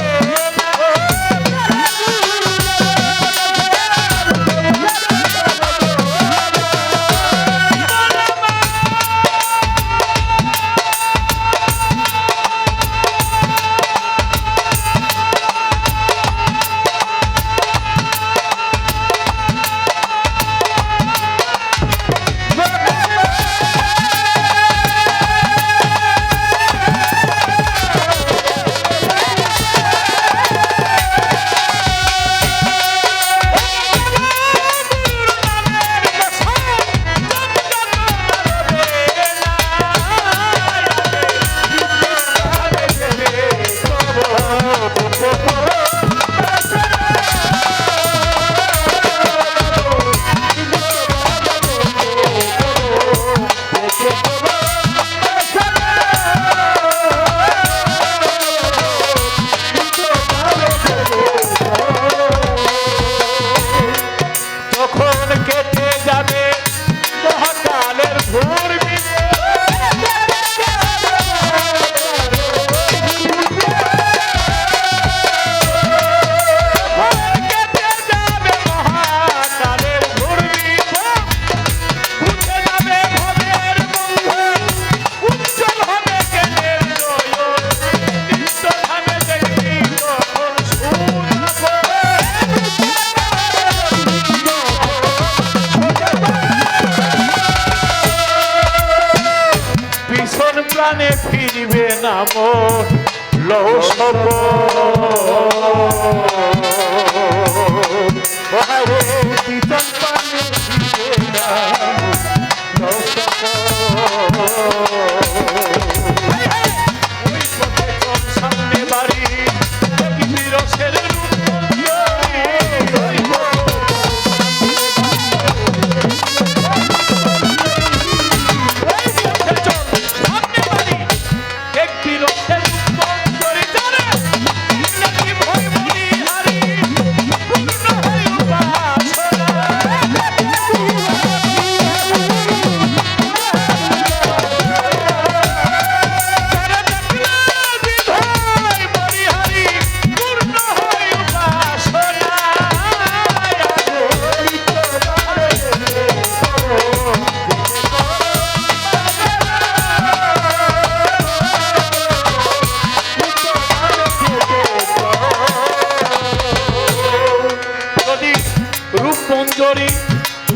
করি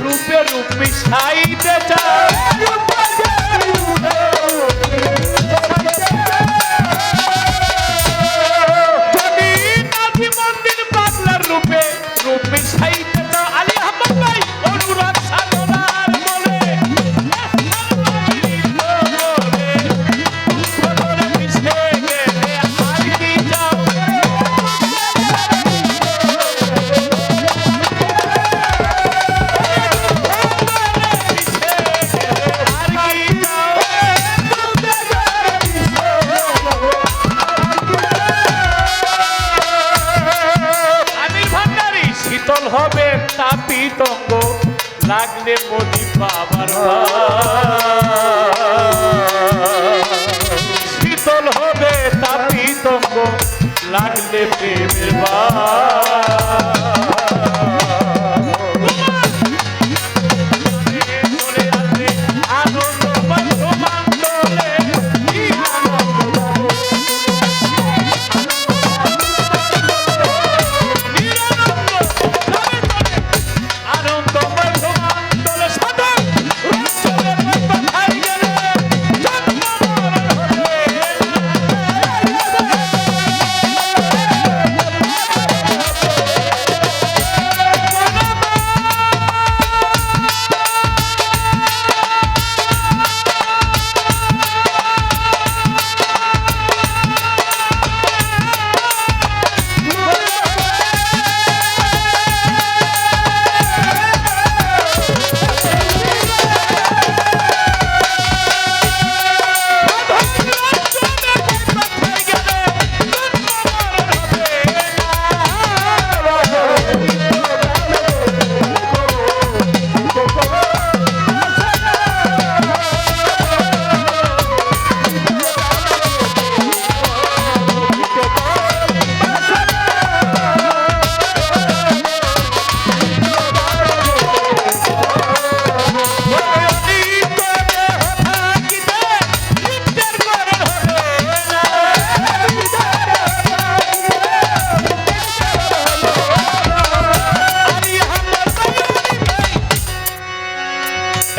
রূপে রূপ মিশাইতে চাই যদি নাজি মন্দির পাগলার রূপে রূপ মিশাইতে চাই আলী আহমদ ভাই অনুরাগ সাধনার বলে মিশে গেলে আর কি চাও শীতল হবে তাপিতঙ্গ লাগলে মোদি বাবার শীতল হবে তাপিতঙ্গ লাগলে প্রেমের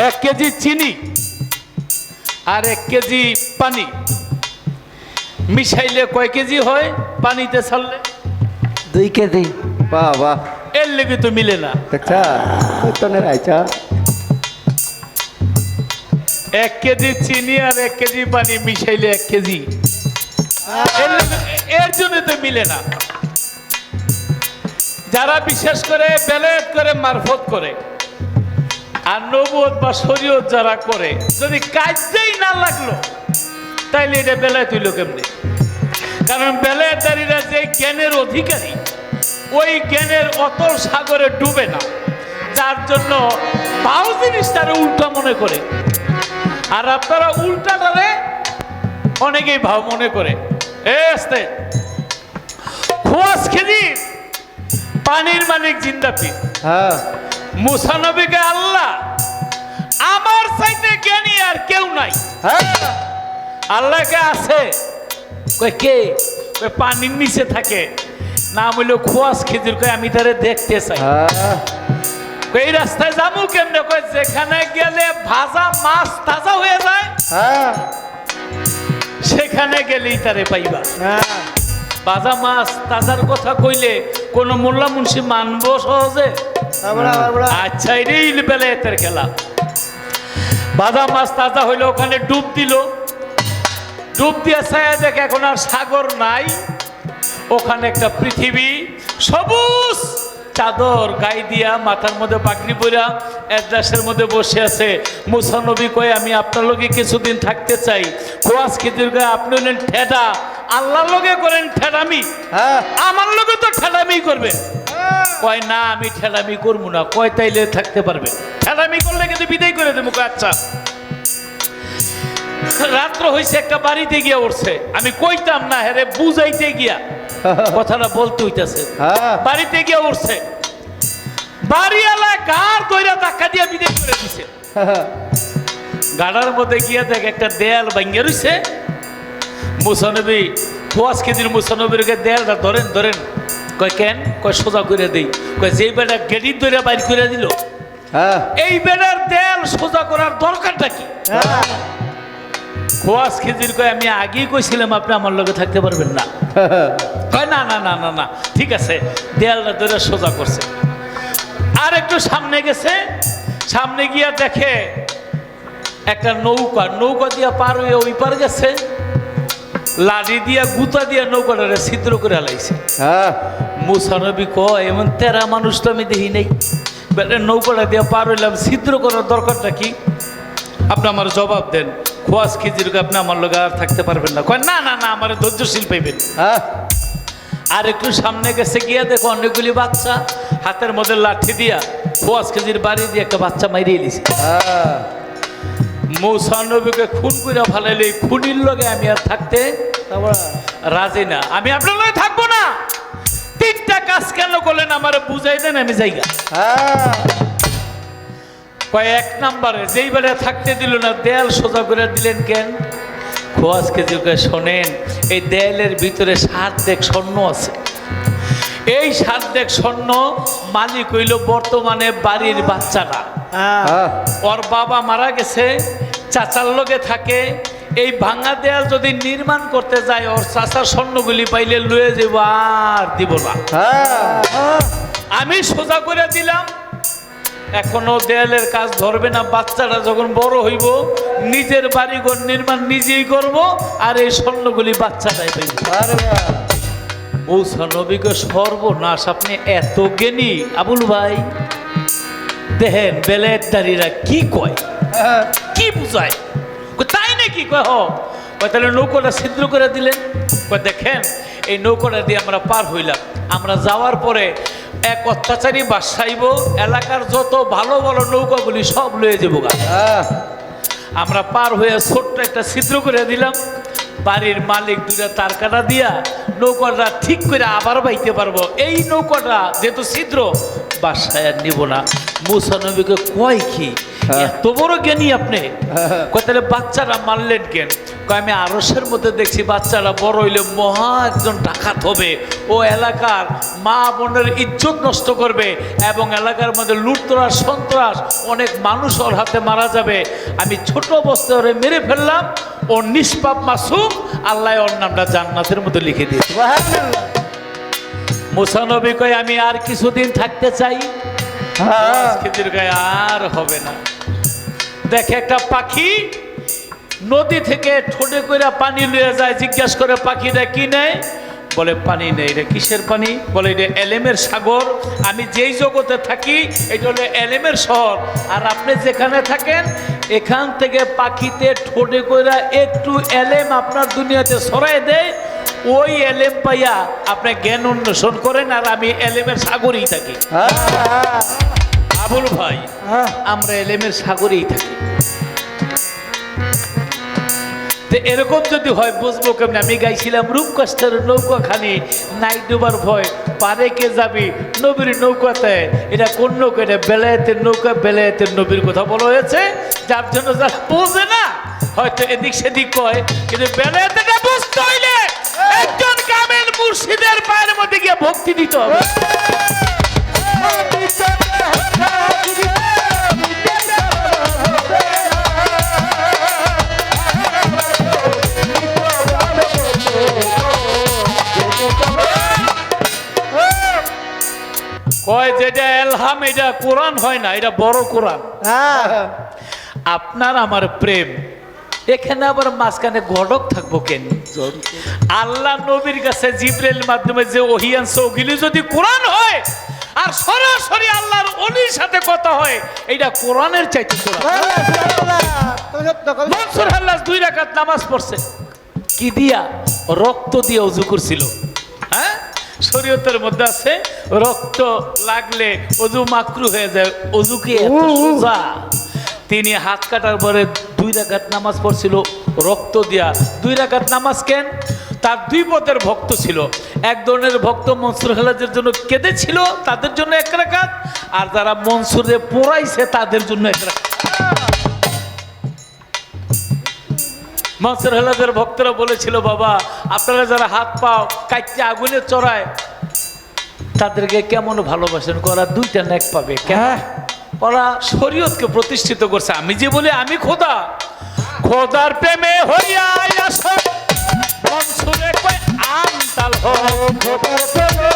এক কেজি চিনি আর 1 কেজি পানি মিশাইলে কয় কেজি হয় পানিতে ছাড়লে 2 কেজি বাহ বাহ এর লেগে তো মিলে না দেখছা তোনের আইছা 1 কেজি চিনি আর 1 কেজি পানি মিশাইলে 1 কেজি এর জন্য তো মিলে না যারা বিশেষ করে বেলায়েত করে মারফত করে আর নবুয়ত বা শরীয়ত যারা করে যদি কাজেই না লাগলো তাইলে এটা বেলায়েত হইল কেমনে কারণ বেলায়েতদারীরা যে জ্ঞানের অধিকারী ওই জ্ঞানের অতল সাগরে ডুবে না যার জন্য ভাও জিনিস তারা উল্টা মনে করে আর আপনারা উল্টাটারে অনেকেই ভাও মনে করে আস্তে খোয়াজ খেদির পানির মালিক জিন্দাপীর হ্যাঁ মুসা নবীকে আল্লাহ আমার চাইতে জ্ঞানী আর কেউ নাই হ্যাঁ আল্লাহকে আছে কই কে কই পানির নিচে থাকে নাম হইলো খোয়াজ খেজুর কই আমি তারে দেখতে চাই হ্যাঁ কই এই রাস্তায় যাবো কেমনে কই যেখানে গেলে ভাজা মাছ তাজা হয়ে যায় হ্যাঁ সেখানে গেলেই তারে পাইবা হ্যাঁ ভাজা মাছ তাজার কথা কইলে কোন মোল্লা মুন্সি মানবো সহজে আচ্ছা এটাই বেলায়েতের খেলা ভাজা মাছ তাজা হইলো ওখানে ডুব দিল ডুব দিয়ে ছায়া দেখে এখন আর সাগর নাই ওখানে একটা পৃথিবী সবুজ চাদর গায়ে দিয়া মাথার মধ্যে পাগড়ি পরা এজলাসের মধ্যে বসে আছে মুসা নবী কয় আমি আপনার লগে কিছুদিন থাকতে চাই খোয়াজ খেজুর গায়ে আপনি হলেন ঠেডা আল্লাহর লগে করেন ঠেডামি হ্যাঁ আমার লগে তো ঠেডামি করবে কয় না আমি ঠেডামি করবো না কয় তাইলে থাকতে পারবে ঠেডামি করলে কিন্তু বিদায় করে দেবো আচ্ছা রাত্র হইছে একটা বাড়িতে গিয়া উঠছে আমি কইতাম না হেরে বুঝাইতে গিয়া কথাটা বলতে হইতাছে বাড়িতে গিয়া উঠছে বাড়িওয়ালা গার দইরা ধাক্কা দিয়া বিদায় করে দিছে গাড়ার মধ্যে গিয়া দেখ একটা দেয়াল ভাঙ্গা রইছে মুসা নবী খোয়াজ খেদির মুসা নবীর দেয়ালটা ধরেন ধরেন কয় কেন কয় সোজা করে দেই কয় যেই বেটা গেটির দইরা বাইর করে দিল হ্যাঁ এই বেড়ার দেয়াল সোজা করার দরকারটা কি? খোয়াজ খিজির কয় আমি আগেই কইছিলাম আপনি আমার লগে থাকতে পারবেন না। কয় না না না না না ঠিক আছে, দেয়ালটা ধরে সোজা করছে। আর একটু সামনে গেছে, সামনে গিয়া দেখে একটা নৌকা, নৌকা দিয়া পার হয়ে ওই পার গেছে, লাঠি দিয়া গুতা দিয়া নৌকাটারে ছিদ্র করে লাইছে। হ্যাঁ মুসা নবী কয় এমন তেরা মানুষ তো আমি দেখি নাই, নৌকাটা দিয়া পার হইলাম, ছিদ্র করার দরকারটা কি? আপনি আমার জবাব দেন। খোয়াজ খিজির আপনি আমার লগে আর থাকতে পারবেন না। কয় না না না আমার ধৈর্যশীল পাইবেন। হ্যাঁ আর একটু সামনে গেছে গিয়া দেখো অনেকগুলি বাচ্চা হাতের মধ্যে লাঠি দিয়া খোয়াজ খিজির বাড়ি দিয়ে একটা বাচ্চা মাইরিয়ে দিছে। হ্যাঁ মৌসা নবীকে খুন করে ফেলাইলে খুনির লগে আমি আর থাকতে রাজি না, আমি আপনার লগে থাকবো না। তিনটা কাজ কেন করলেন আমার বুঝাই দেন, আমি যাইগা। হ্যাঁ কয় এক নাম্বারে যেই বেড়ে থাকতে দিল না, দেয়াল সোজা করে দিলেন কেন? খোয়াজকে যুগে শোনেন, এই দেয়ালের ভিতরে 7 দেখ স্বর্ণ আছে। এই 7 দেখ স্বর্ণ মালিক হইল বর্তমানে বাড়ির বাচ্চাটা। হ্যাঁ ওর বাবা মারা গেছে, চাচার লগে থাকে। এই ভাঙা দেয়াল যদি নির্মাণ করতে যায়, ওর চাচার স্বর্ণগুলি পাইলে লয়ে যাব, আর দিব না। হ্যাঁ আমি সোজা করে দিলাম, এখনো দেয়ালের কাজ ধরবে না। বাচ্চাটা যখন বড় হইব নিজের বাড়িঘর নির্মাণ নিজেই করব, আর এই স্বর্ণগুলি বাচ্চাটাই পাইব। মৌসা নবীকে সর্বনাশ, আপনি এত জ্ঞানী আবুল ভাই। দেখেন বেলায়েতদারীরা কি কয়, কি বুঝায়। কয় তাই নাকি? কয় হ। কয় তাহলে নৌকাটা ছিদ্র করে দিলেন? কয় দেখেন এই নৌকাটা দিয়ে আমরা পার হইলাম, আমরা যাওয়ার পরে এক অত্যাচারী বাসাইব, এলাকার যত ভালো ভালো নৌকাগুলি সব লয়ে যাবো। আমরা পার হয়ে ছোট্ট একটা ছিদ্র করে দিলাম, বাড়ির মালিক 2টা তার কাটা দিয়া নৌকাটা ঠিক করে আবার বাইতে পারবো। এই নৌকাটা যেহেতু ছিদ্র, বাসায় আর নিব না। মুসা নবীকে কয় কি এত বড় জ্ঞানী আপনি? কয় তাহলে বাচ্চারা মারলেন কেন? কয় আমি আরশের মধ্যে দেখছি বাচ্চারা বড় হইলে মহা একজন ডাকাত হবে, ও এলাকার মা বোনের ইজ্জত নষ্ট করবে, এবং এলাকার মধ্যে লুটতরাস সন্ত্রাস, অনেক মানুষ ওর হাতে মারা যাবে। আমি ছোট অবস্থায় ওরে মেরে ফেললাম, ও নিষ্পাপ মাসুম, আল্লাহ ওর নামটা জান্নাতের মধ্যে লিখে দিয়েছে। মুসা নবী কয় আমি আর কিছুদিন থাকতে চাই। খিজির কয় আর হবে না। দেখে একটা পাখি নদী থেকে ঠোঁটে করে পানি লয়ে যায়, জিজ্ঞাসা করে পাখিটা কি নেয়? বলে পানি নেই। রে কিসের পানি? বলে এটা এলেমের সাগর। আমি যেই জগতে থাকি এটা হলো এলেমের শহর, আর আপনি যেখানে থাকেন এখান থেকে পাখিতে ঠোঁটে করে একটু এলেম আপনার দুনিয়াতে ছড়াই দেয়, ওই এলেম পাইয়া আপনি জ্ঞান অন্বেষণ করেন, আর আমি এলেমের সাগরেই থাকি। আবুল ভাই আমরা এলেমের সাগরেই থাকি। এরকম যদি হয় বুঝবো কেমন? আমি গাইছিলাম রূপকষ্টের নৌকা খানি নাই ডুবার ভয়, পারে কে যাবি নবীর নৌকাতে। এটা কোন নৌকা? এটা বেলায়েতের নৌকা, বেলায়েতের নবীর কথা বলা হয়েছে, যার জন্য যারা বোঝে না হয়তো এদিক সেদিক কয়, কিন্তু বেলায়েতটা বুঝতে হইলে একজন কামেল মুর্শিদের পায়ের মধ্যে গিয়ে ভক্তি দিতে হবে। কয় যেটা এলহাম, এটা কোরআন হয় না, এটা বড় কোরআন। আপনার আমার প্রেম, এখানে আবার মাঝখানে গডক থাকবো কেন? আল্লাহ নবীর কাছে জিবরাইল মাধ্যমে যে ওহী আনছে, ওগুলি যদি কোরআন হয় আর সরাসরি আল্লাহর ওলির সাথে কথা হয়, এইটা কোরআনের চাইতে কোরআন। মনসুর হাল্লাজ 2 রাকাত নামাজ পড়ছে কি দিয়া? রক্ত দিয়ে ওযু করছিল। হ্যাঁ, শরীয়তের মধ্যে আছে রক্ত লাগলে ওযু মাকরু হয়ে যায়। ওযু কি এত সোজা? তিনি হাত কাটার পরে 2 রাকাত নামাজ পড়ছিল রক্ত দিয়া। 2 রাকাত নামাজ কেন? তার 2 পদের ভক্ত ছিল। এক ধরনের ভক্ত মনসুর হাল্লাজের জন্য কেঁদেছিল, তাদের জন্য 1 রাকাত, আর যারা মনসুরে পোড়াইছে তাদের জন্য 1 রাকাত। মনসুর হাল্লাজের ভক্তরা বলেছিল, বাবা আপনারা যারা হাত পাও কাইতে আগুনে চড়ায় তাদেরকে কেমন ভালোবাসেন, করা 2টা নেক পাবে। কেন? ওরা শরীয়তকে প্রতিষ্ঠিত করছে। আমি যে বলি আমি খোদা, খোদার প্রেমে হইয়া আসো মনসুরে কয় আমতাল হোক, খোদার প্রেমে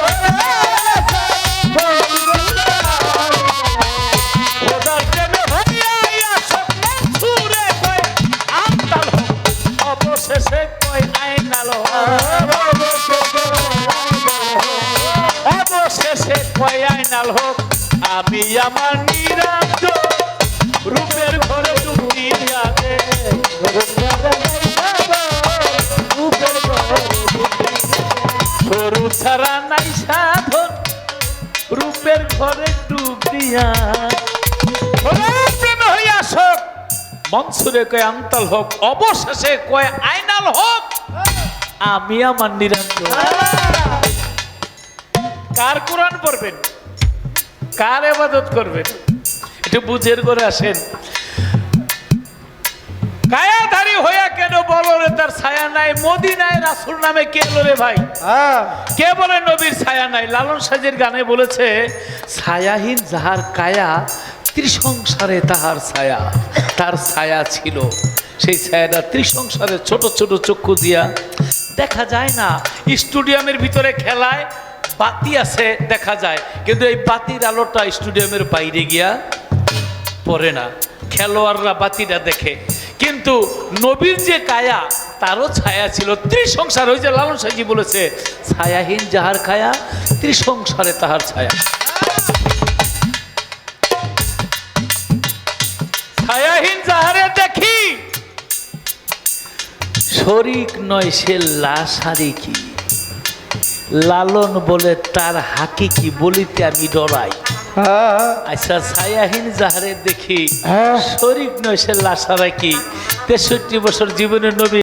খোদার প্রেমে হইয়া আসো মনসুরে কয় আমতাল হোক, অবশেষে কয় আইনাল হোক, অবশেষে কয় আইনাল হোক। আমি আমার নিরঞ্জন রূপের ঘরে ডুবি যাবে, সরু ছাড়া নাই সাধন রূপের ঘরে ডুব দিয়া, প্রেমে হইয়া শোক মনসুরে কয় আমতাল হোক, অবশেষে কয় আইনাল হোক। আমি আমার নিরঞ্জন। কার কোরআন পড়বেন, কার ইবাদত করবেন, একটু বুঝের করে আসেন। কায়াধারী হইয়া কেন বলো রে তার ছায়া নাই, মদিনায় রাসূল নামে কে এলো রে ভাই? কে বলে নবীর ছায়া নাই? লালন সাজির গানে বলেছে ছায়াহীন যাহার কায়া ত্রিসংসারে তাহার ছায়া, তার ছায়া ছিল। সেই ছায়াটা ত্রিসংসারে ছোট ছোট চক্ষু দিয়া দেখা যায় না। স্টেডিয়ামের ভিতরে খেলায় বাতি আছে দেখা যায়, কিন্তু এই বাতির আলোটা স্টেডিয়ামের বাইরে গিয়া পড়ে না, খেলোয়াড়রা বাতিটা দেখে। কিন্তু নবীর যে কায়া তারও ছায়া ছিল ত্রিসংসার। ওই যে লালন সাজি বলেছে ছায়াহীন যাহার কায়া ত্রিসংসারে তাহার ছায়া। ছায়াহীন যাহারে দেখি শরীক নয় সে লাশারি কি, লালন বলে তার হাকিকি বলিতে আমি ডরাই। আচ্ছা ছায়াহীন যাহারে দেখি শরীক নয় সে লাশারা কি, 63 বছর জীবনের নবী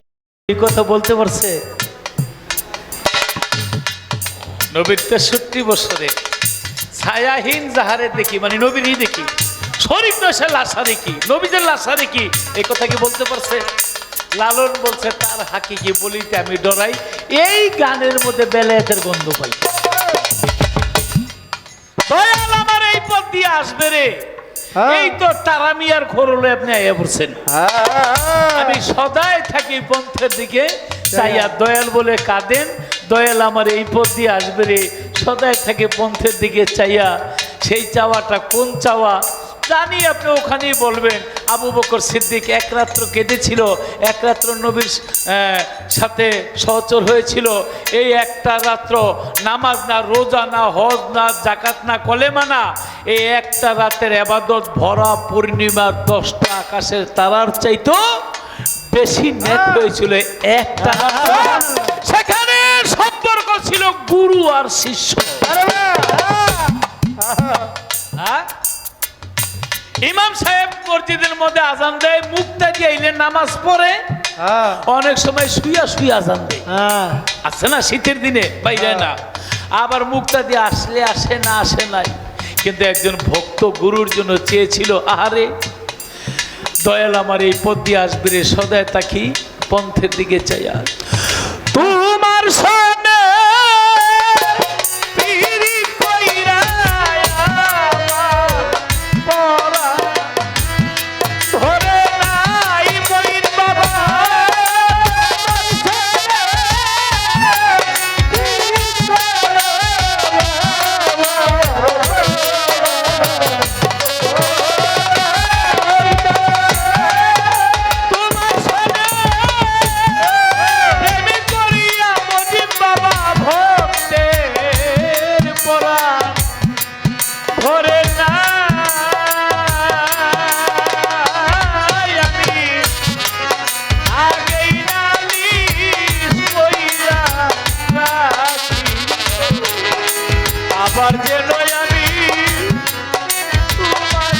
এই কথা বলতে পারছে? নবীর 63 বছরে ছায়াহীন যাহারে দেখি মানে নবীরই দেখি, শরীক নয় সে লাশারে কি, নবীদের লাশারে কি, এই কথা কি বলতে পারছে? লালন বলছে তার হাকিকি বলিতে আমি ডরাই। এই গানের মধ্যে বেলায়েতের গন্ধ পাই। দয়াল আমার এই পথ দিয়ে আসবে রে, এই তো তারামিয়ার ঘোর হলে আপনি আইয়া পড়ছেন। আমি সদাই থাকি পন্থের দিকে চাইয়া, দয়াল বলে কাঁদেন, দয়াল আমার এই পথ দিয়ে আসবে রে, সদাই থাকে পন্থের দিকে চাইয়া। সেই চাওয়াটা কোন চাওয়া জানি আপনি ওখানেই বলবেন। আবু বকর সিদ্দিক এক রাত্র কেঁদেছিল, এক রাত্র নবীর সাথে সহচর হয়েছিল। এই একটা রাত্র নামাজ না, রোজা না, হজ না, জাকাত না, কলেমা না, এই একটা রাতের ইবাদত ভরা পূর্ণিমার 10টা আকাশের তারার চাইতো বেশি নেট হয়েছিল একটা রাত্র। সেখানে সম্পর্ক ছিল গুরু আর শিষ্য। ইমাম সাহেব মসজিদের মধ্যে আজান দেয়, মুক্তাদি আইলে নামাজ পড়ে, অনেক সময় শুইয়া শুইয়া আজান দেয়। আছে না শীতের দিনে বাইরে না, আবার মুক্তাদি আসলে আসে না আসে নাই। কিন্তু একজন ভক্ত গুরুর জন্য চেয়েছিল, আহারে দয়াল আমার এই পথ দিয়ে আসবে রে, সদায় তাকি পন্থের দিকে চাইয়া। তোমার সামনে আবার যেন আমি তোমার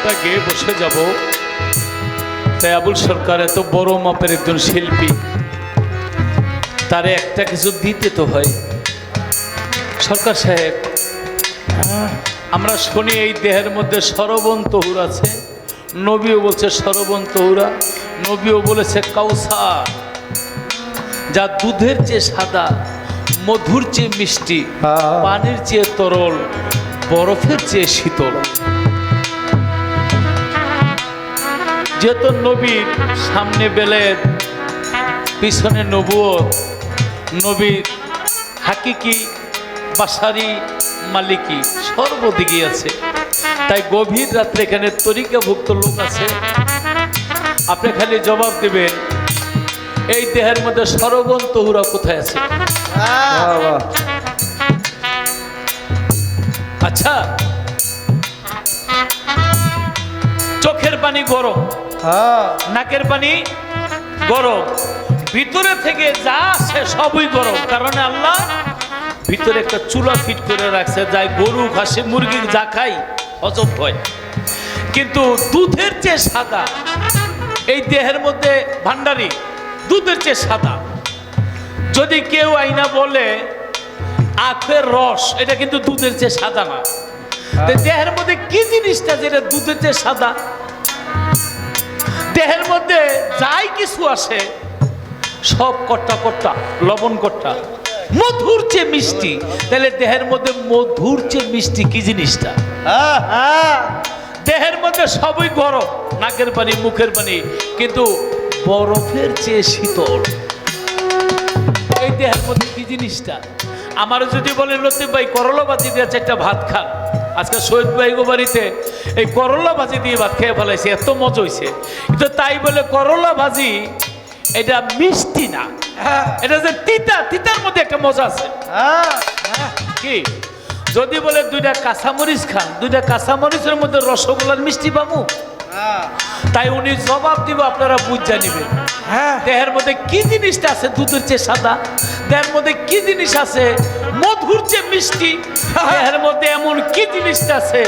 গানটা গেয়ে বসে যাব, তাই আবুল সরকার এত বড় মাপের একজন শিল্পী, তারে একটা কিছু দিতে তো হয়। সরকার সাহেব, আমরা শুনি এই দেহের মধ্যে সরবন তহুর আছে, নবীও বলছে সরবন তহুরা, নবীও বলেছে কাউসার, যা দুধের চেয়ে সাদা, মধুর চেয়ে মিষ্টি, পানির চেয়ে তরল, বরফের চেয়ে শীতল। যেহেতু নবীর সামনে বেলেত, পিছনে নবুয়ত, নবীর হাকিকি বাসারি মালিকি সর্বদিকে আছে, তাই গভীর রাত্রে এখানে তরিকাভুক্ত লোক আছে। আপনি খালি জবাব দেবেন এই দেহের মধ্যে সরবন তহুরা কোথায় আছে? আচ্ছা, চোখের পানি গরম, নাকের পানি গরম, ভিতরে থেকে যা আসে সবই গরম, কারণ আল্লাহ ভিতরে একটা চুলা ফিট করে রাখছে, যাই গরু খাসি মুরগি যা খাই হজম হয়। কিন্তু দুধের চেয়ে সাদা এই দেহের মধ্যে ভান্ডারি, দুধের চেয়ে সাদা। যদি কেউ আইনা বলে আখের রস, এটা কিন্তু দুধের চেয়ে সাদা না। দেহের মধ্যে কি জিনিসটা যেটা দুধের চেয়ে সাদা? দেহের মধ্যে যাই কিছু আসে সব কট্টা কট্টা, লবণ কট্টা, মধুর চেয়ে মিষ্টি। তাহলে দেহের মধ্যে মধুর চেয়ে মিষ্টি কি জিনিসটা? দেহের মধ্যে সবই গরম, নাকের পানি মুখের পানি, কিন্তু বরফের চেয়ে শীতল। এই দেহের মধ্যে কি জিনিসটা? আমার যদি বলে লতিফ ভাই করলা ভাজি দিয়ে একটা ভাত খান, আজকে শহীদ ভাই বাড়িতে এই করলা ভাজি দিয়ে ভাত খেয়ে ফেলাইছে, এত মজা হয়েছে। কিন্তু তাই বলে করলা ভাজি এটা মিষ্টি না, এটা যে তিতা, তিতার মধ্যে একটা মজা আছে। কি যদি বলে দুইটা কাঁচামরিচ খান, দুইটা কাঁচামরিচের মধ্যে রসগোল্লার মিষ্টি পাবো? তাই উনি জবাব দিব, আপনারা বুঝা নিবেন দেহের মধ্যে কি জিনিসটা আছে দুধের চেয়ে সাদা, দেহের মধ্যে কি জিনিস আছে মধুর চেয়ে মিষ্টি, দেহের মধ্যে এমন কি জিনিসটা আছে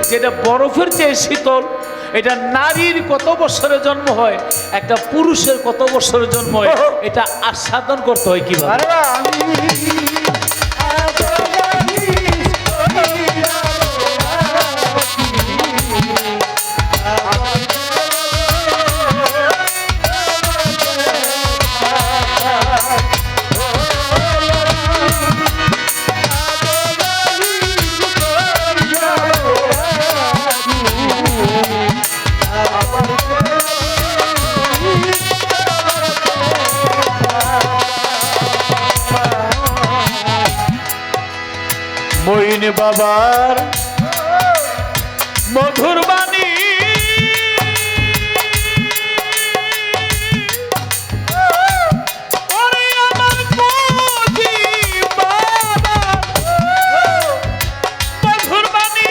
যেটা বরফের চেয়ে শীতল। এটা নারীর কত বছরে জন্ম হয়, একটা পুরুষের কত বছরে জন্ম হয়, এটা আস্বাদন করতে হয় কিভাবে? মইন বাবার মধুর বাণী, ওরে আমার মধি বাবা মধুর বাণী,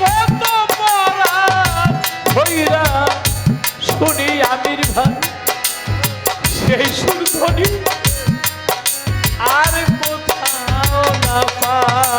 কত পরা ভৈরা শুনি আমির ভাই সেই সুর ধ্বনি আর কোথাও না পাই।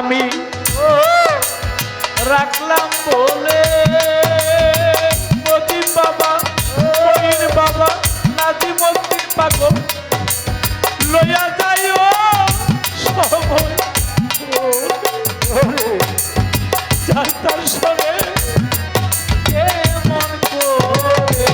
আমি রাখলাম বলে মোদি বাবা মনির বাবা নাজিমুদ্দিন পাগল লইয়া যাইও সময় যাতার সরে কেমন করে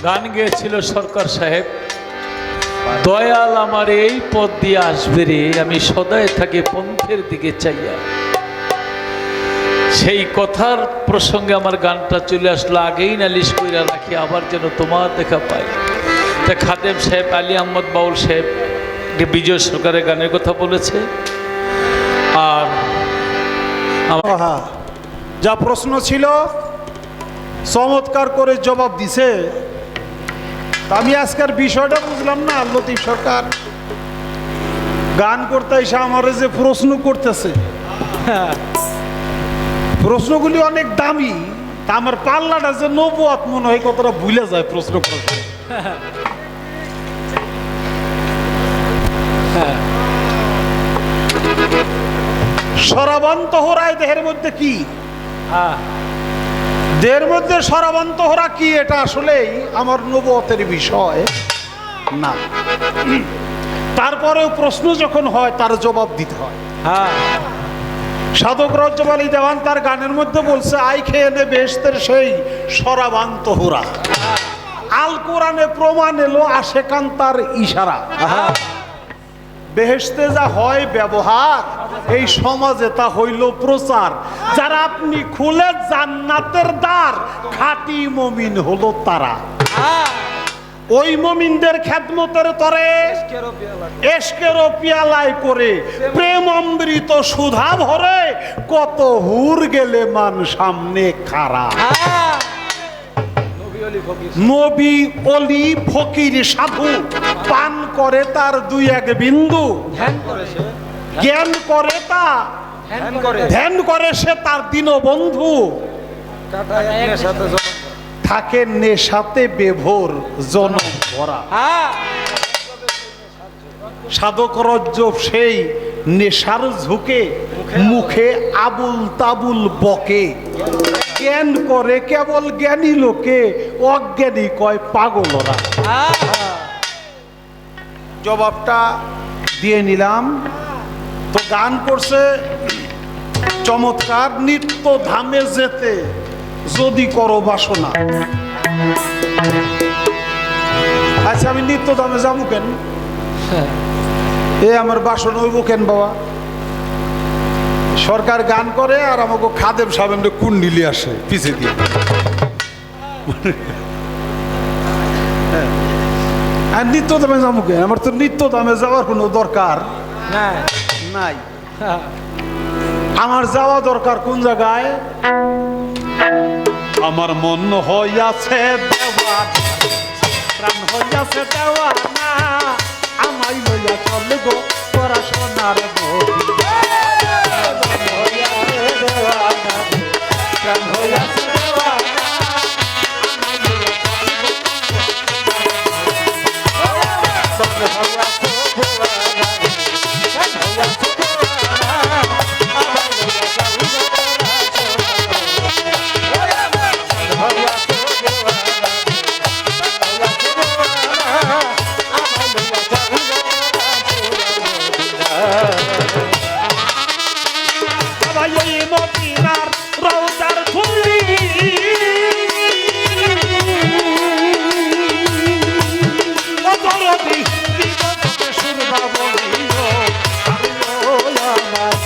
গান গেয়েছিল সরকার সাহেব, দয়াল আমার এই পথ দিয়ে আসবে রে, আমি সদাই থাকি পন্থের দিকে চাইয়া। সেই কথার প্রসঙ্গে আমার গানটা চলে আসলো, আগেই নালিশ কইরা রাখি আবার যেন তোমার দেখা পাই। তা খাদেম সাহেব আলী আহমদ বাউল সাহেব বিজয় সরকারের গানের কথা বলেছে। আর আহা, যা প্রশ্ন ছিল চমৎকার করে জবাব দিছে। আমি আজকের বিষয়টা বুঝলাম না, লতিফ সরকার গান করতে এসে আমার যে প্রশ্ন করতেছে, প্রশ্নগুলি অনেক দামি, তা আমার পাল্লাটা যে নবুয়াত মনে হয় কতটা ভুলে যায় প্রশ্ন করতে। সরাবান্ত হরায় দেহের মধ্যে কি, দেহের মধ্যে সরাবান্ত হরা কি, এটা আসলেই আমার নবুয়তের বিষয় না। তারপরেও প্রশ্ন যখন হয় তার জবাব দিতে হয়। সাধক রজ্জব আলী দেওয়ান তার গানের মধ্যে বলছে, আই খেয়ে নে বেহেশতের সেই সরাবান্ত হরা। আল কোরআনে প্রমাণ এলো আশেকান তার ইশারা। বেহেশতে যা হয় ব্যবহার, এই সমাজে তা হইল প্রচার। যারা আপনি খুলে জান্নাতের দ্বার, খাঁটি মুমিন হলো তারা। ওই মুমিনদের খেদমতের তরে এশকেরও পিয়ালায় করে প্রেম অমৃত সুধা ভরে, কত হুর গেলে মান সামনে খাড়া। নবী অলি ফকির সাধু পান করে তার দুই এক বিন্দু, জ্ঞান করে তা ধ্যান করে সে তার দীনবন্ধু। থাকে নেশাতে বেভোর জনম ভরা। সাধক রজ্জব সেই নেশার ঝুঁকে মুখে আবুল তাবুল বকে। জ্ঞান করে কেবল জ্ঞানী লোকে, অজ্ঞানী কয় পাগলরা। জবাবটা দিয়ে নিলাম। তো গান করছে চমৎকার, নিত্য ধামে যেতে যদি করো বাসনা। আচ্ছা, আমি নিত্য ধামে যাবো কেন? এ আমার বাসনা হইব কেন বাবা? সরকার গান করে আর আমাকে খাদেম সাহেব কুন্ডিলি আসে পিছিয়ে দিয়ে। আর নিত্য দামে যাবো কেন? আমার তো নিত্য দামে যাওয়ার কোনো দরকার নাই। আমার যাওয়া দরকার কোন জায়গায়? আমার মন হইয়াছে দেওয়া, প্রাণ হইয়াছে দেওয়া না, আমায় লইয়া চলে গো পড়াশোনার নদী। মদিনার রওজার ধুলি ও দরদি দিগন্তে সুরবা বলিও আরে ও আমার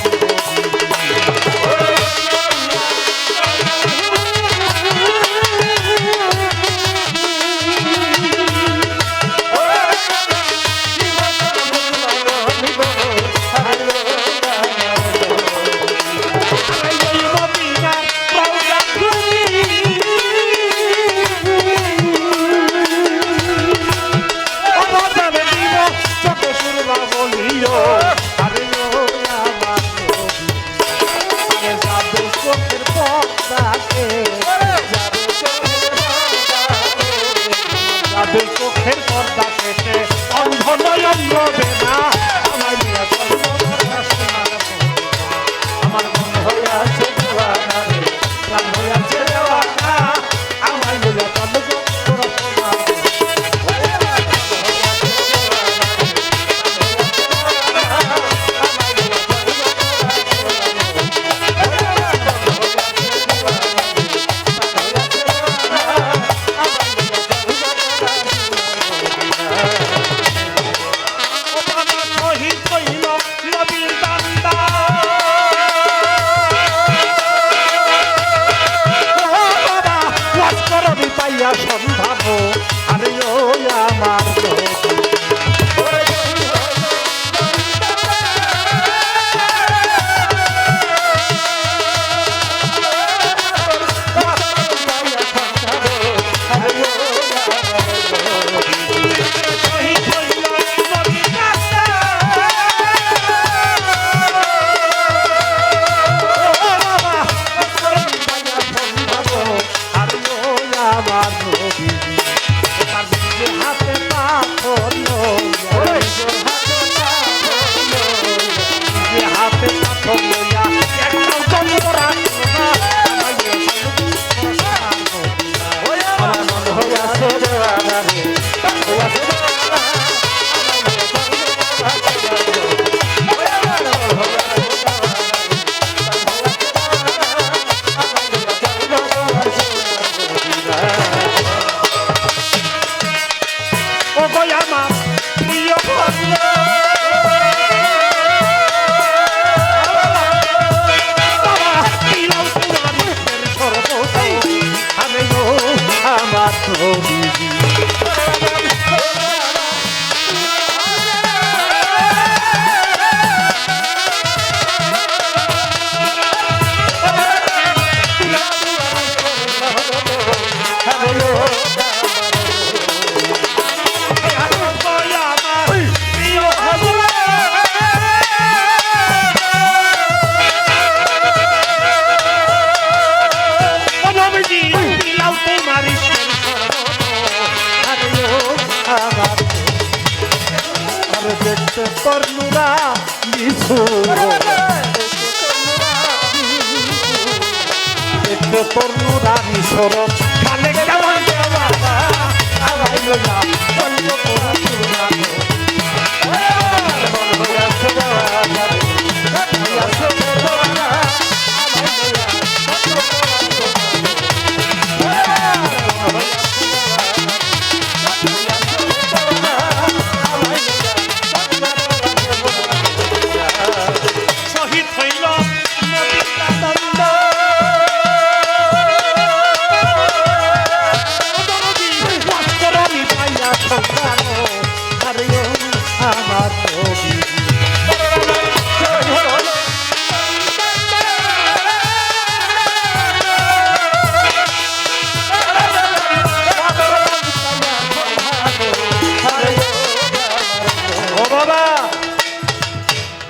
চোখের পর্দা কেটে অন্ধ নয়ন রবে না আমার নিয়ে আমার মন হয়ে আছে দেওয়ানা রে প্রাণ হয়ে আছে দেওয়ানা আমার নিয়ে চল গো তোরা সন্ধানো আরে ও আমার দেখতে তরুণরা দেখতে তরুণরা মিশর খালে কেমন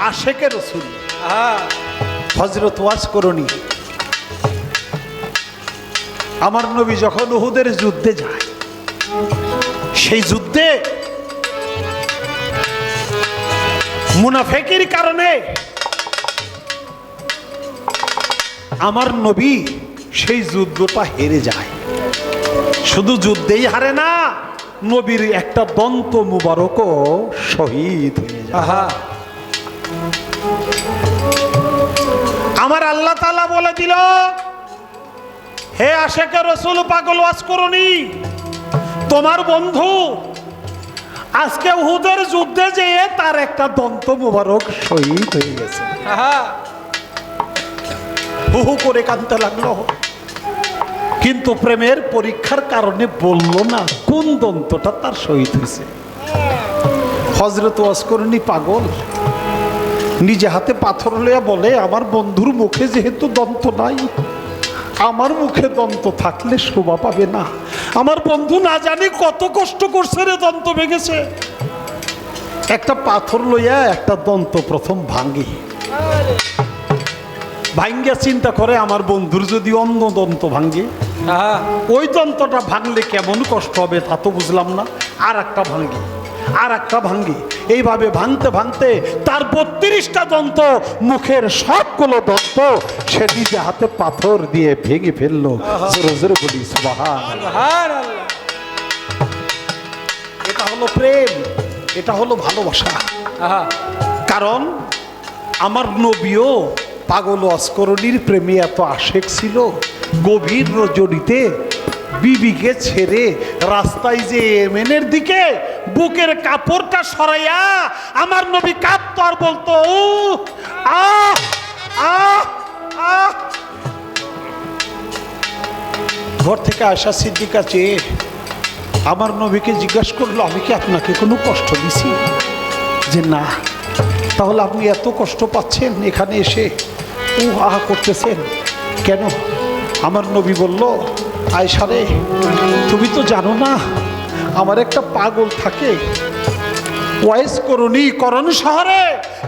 আশেকে রসুল হযরত ওয়াজ করনি আমার নবী যখন উহুদের যুদ্ধে যায় সেই যুদ্ধে মুনাফিকের কারণে আমার নবী সেই যুদ্ধটা হেরে যায়। শুধু যুদ্ধেই হারে না, নবীর একটা দন্ত মুবারকও শহীদ হয়ে যায়। আমার আল্লাহ তাআলা বলে দিল, হে আশেকে রসুল পাগল ওয়াজ করনি, তোমার বন্ধু আজকে উহুদের যুদ্ধে যেয়ে তার একটা দন্ত মোবারক শহীদ হয়ে গেছে। হু হু করে কাঁদতে লাগলো, কিন্তু প্রেমের পরীক্ষার কারণে বলল না কোন দন্তটা তার শহীদ হয়েছে। হযরত ওয়াজ করনি পাগল নিজে হাতে পাথর লইয়া বলে, আমার বন্ধুর মুখে যেহেতু দন্ত নাই, আমার মুখে দন্ত থাকলে শোভা পাবে না। আমার বন্ধু না জানি কত কষ্ট করছে রে, দন্ত ভেঙেছে। একটা পাথর লইয়া একটা দন্ত প্রথম ভাঙ্গি, ভাঙ্গিয়া চিন্তা করে আমার বন্ধুর যদি অন্য দন্ত ভাঙ্গে, ওই দন্তটা ভাঙলে কেমন কষ্ট হবে তা তো বুঝলাম না। আর একটা ভাঙ্গি, আর একটা ভাঙ্গি, এইভাবে ভাঙতে ভাঙতে তার 32টা দন্ত, মুখের সবগুলো দন্ত সে নিজে হাতে পাথর দিয়ে ভেঙে ফেললো। জোরে জোরে বলি সুবহানাল্লাহ। এটা হলো প্রেম, এটা হলো ভালোবাসা। কারণ আমার নবীও পাগল অস্করণীর প্রেমে এত আশেক ছিল, গভীর রজনীতে বিবিকে ছেড়ে রাস্তায় যে ইয়েমেনের দিকে বুকের কাপড়টা সরাইয়া আমার নবী কাঁদতো আর বলতো, আহ আহ আহ। ঘর থেকে আয়সা সিদ্দিকা চেয়ে আমার নবীকে জিজ্ঞাসা করলো, আমি কি আপনাকে কোনো কষ্ট দিছি? যে না। তাহলে আপনি এত কষ্ট পাচ্ছেন এখানে এসে, ও আহা করতেছেন কেন? আমার নবী বলল, আয়সা রে, তুমি তো জানো না আমার একটা পাগল থাকে ওয়াইস করুনি করণ শহরে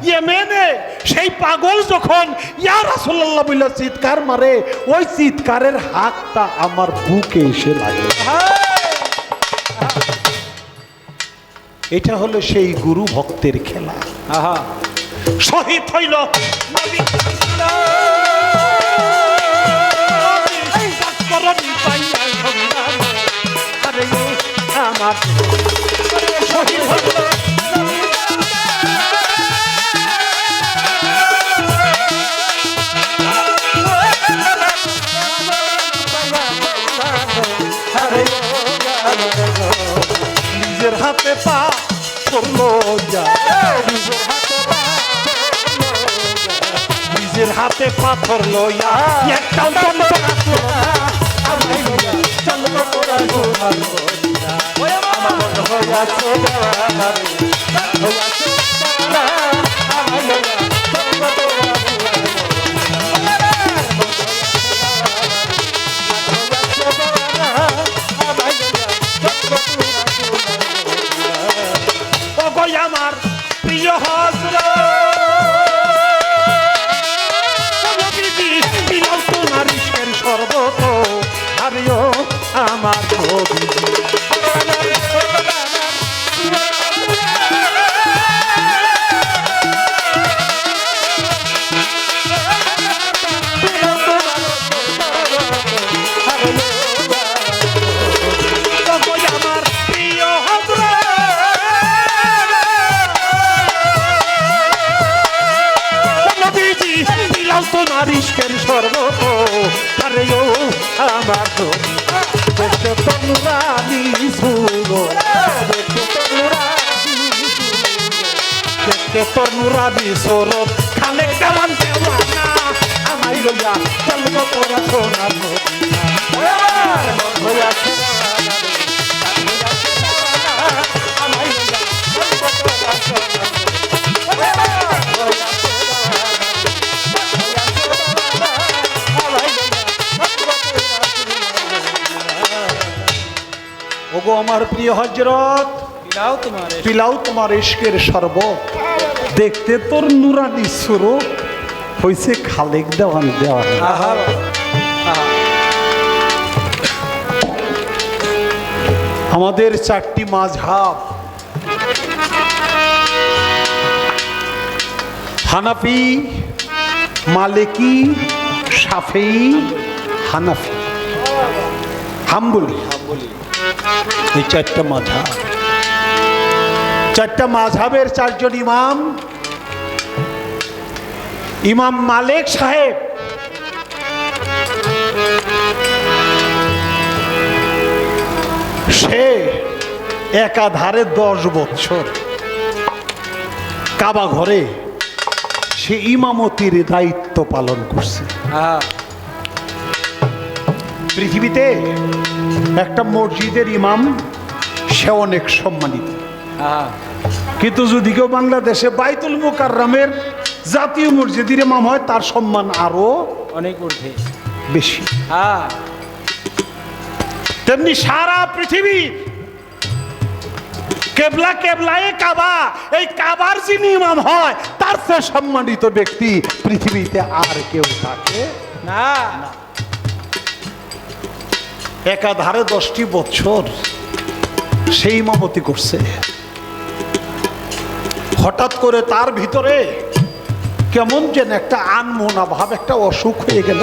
ইয়েমেনে। সেই পাগল যখন ইয়া রাসূলুল্লাহ বলে চিৎকার মারে, ওই চিৎকারের হাতটা আমার বুকে এসে লাগে। এটা হলো সেই গুরু ভক্তের খেলা। শহীদ হইল নবী আমার শহীদ হইল নিজের হাতে পা করলো যা, নিজের হাতে পাথর লইয়া একটাও দন্ত আমার প্রিয় হযরত বিলাল তোমার ইশকের শরবত, আরেও আমার নবীজি। তোমার ইশকের শরবত, আরেও আমার দেখতে তনুরানি সুরো, দেখতে তনুরানি সুরত, খালে কেমন দেওয়ানা আমায় লইয়া চলবো তোরা সোনার মদিনা। আমায় লইয়া চলবো তোরা সোনার ওগো আমার প্রিয় হযরত, পিলাও তোমার ইশকের শরবত, দেখতে তোর নুরানি সুরত, হইছে খালেক দেওয়ান দেওয়ান। আমাদের 4টি মাযহাব, হানাফি, মালিকি, শাফেঈ, হানাফি, হাম্বলি। এই 4টা মাযহাব, 4টা মাযহাবের 4 জন ইমাম ইমাম মালিক সাহেব সে একাধারে 10 বছর কাবা ঘরে সে ইমামতির দায়িত্ব পালন করছে। পৃথিবীতে একটা মসজিদের ইমাম সে অনেক সম্মানিত, কিন্তু যদি কেউ বাংলাদেশে বাইতুল মুকাররমের জাতীয় মসজিদের ইমাম হয় তার সম্মান আরো অনেক ঊর্ধ্বে বেশি। তেমনি সারা পৃথিবী কেবলা কেবলায়ে কাবা, এই কাবার যিনি ইমাম হয় তার চেয়ে সম্মানিত ব্যক্তি পৃথিবীতে আর কেউ থাকে না। একাধারে 10টি বছর সেই ইমামতি করছে। হঠাৎ করে তার ভিতরে কেমন যেন একটা আনমনা ভাব, একটা অসুখ হয়ে গেল।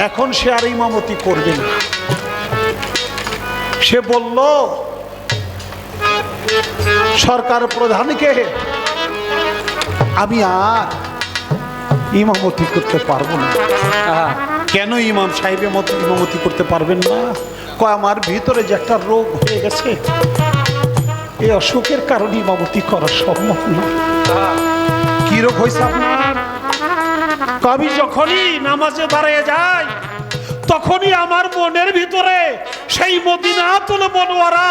এখন সে আর ইমামতি করবে না। সে বলল সরকার প্রধানকে, আমি আর ইমামতি করতে পারবো না। কেন ইমাম সাহেব ইমামতি করতে পারবেন না? কয় আমার ভিতরে যে একটা রোগ হয়ে গেছে, এই অসুখের কারণে ইমামতি করা সম্ভব না। কি রোগ হয়েছে আপনার? কবি যখনই নামাজে দাঁড়িয়ে যায় তখনই আমার মনের ভিতরে সেই মদিনাতুল মুনওয়ারা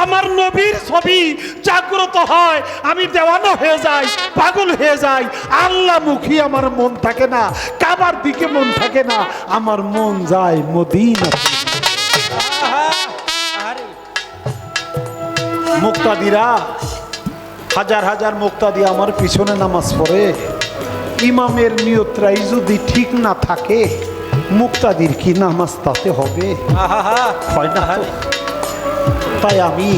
আমার নবীর ছবি জাগ্রত হয়। আমি দেওয়ানা হয়ে যাই, পাগল হয়ে যাই। আল্লাহমুখী আমার মন থাকে না, কাবার দিকে মন থাকে না, আমার মন যায় মদিনা। মুক্তাদিরা হাজার হাজার মুক্তাদি আমার পিছনে নামাজ পড়ে, ইমামের নিয়তটাই যদি ঠিক না থাকে মুক্তাদির কি নামাজ তাতে হবে? হয় না তো। তাই আমি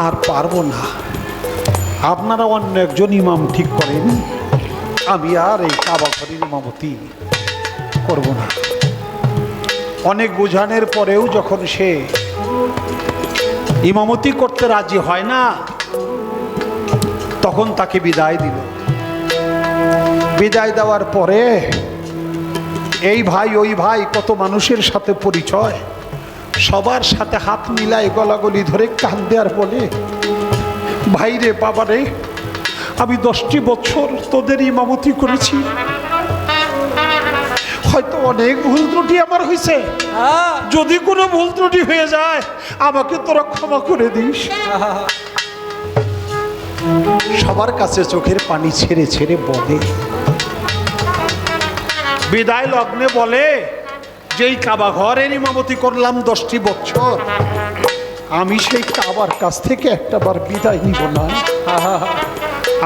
আর পারবো না। আপনারা অন্য একজন ইমাম ঠিক করেন, আমি আর এই কাবা ঘরের ইমামতি করব না। অনেক বোঝানোর পরেও যখন সে ইমামতি করতে রাজি হয় না, তখন তাকে বিদায় দিল। বিদায় দেওয়ার পরে এই ভাই ওই ভাই কত মানুষের সাথে পরিচয়, সবার সাথে হাত মিলায় গলাগলি ধরে কান্দে আর বলে, ভাই রে বাবা রে, আমি 10টি বছর তোদের ইমামতি করেছি, হয়তো অনেক ভুল ত্রুটি আমার হয়েছে, যদি কোনো ভুল ত্রুটি হয়ে যায় আমাকে তোরা ক্ষমা করে দিস। সবার কাছে চোখের পানি ছেড়ে ছেড়ে বলে, বিদায় লগ্নে বলে, যেই কাবা ঘরের ইমামতি করলাম 10টি বছর, আমি সেই কাবার কাছ থেকে একটা বার বিদায় নিব না।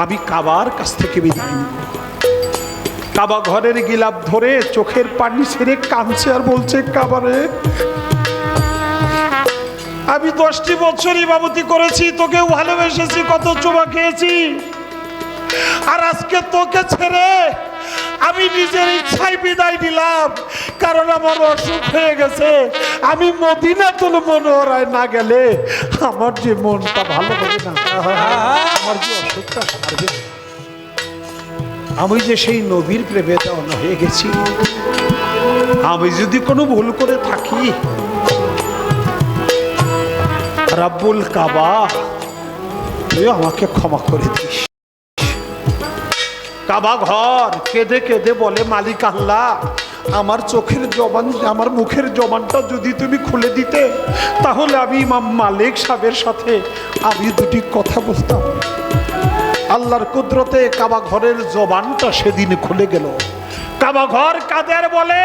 আমি কাবার কাছ থেকে বিদায় নিব। কাবা ঘরের গিলাপ ধরে চোখের পানি ছেড়ে কাঁদছে আর বলছে, কাবারে আমি 10টি বছর ইমামতি করেছি, তোকেও ভালোবেসেছি, কত চুমা খেয়েছি, আর আজকে তোকে ছেড়ে আমি নিজের ইচ্ছায় বিদায় দিলাম, কারণ আমার অসুখ হয়ে গেছে। আমি মদিনাতুল মুনওয়ারায় না গেলে আমার যে মনটা ভালো হবে না, আমার যে অসুখটা সারবে। আমি যে সেই নবীর প্রেমে দেওয়ানা হয়ে গেছি, আমি যদি কোনো ভুল করে থাকি, রাব্বুল কাবা তুই আমাকে ক্ষমা করে দিস। কাবা ঘর কেঁদে কেঁদে বলে, মালিক আল্লাহ, আমার চোখের জবান, আমার মুখের জবানটা যদি তুমি খুলে দিতে, তাহলে আমি ইমাম মালিক সাহেবের সাথে আমি দুটি কথা বলতাম। আল্লাহর কুদরতে কাবা ঘরের জবানটা সেদিন খুলে গেল। কাবা ঘর কাদের বলে,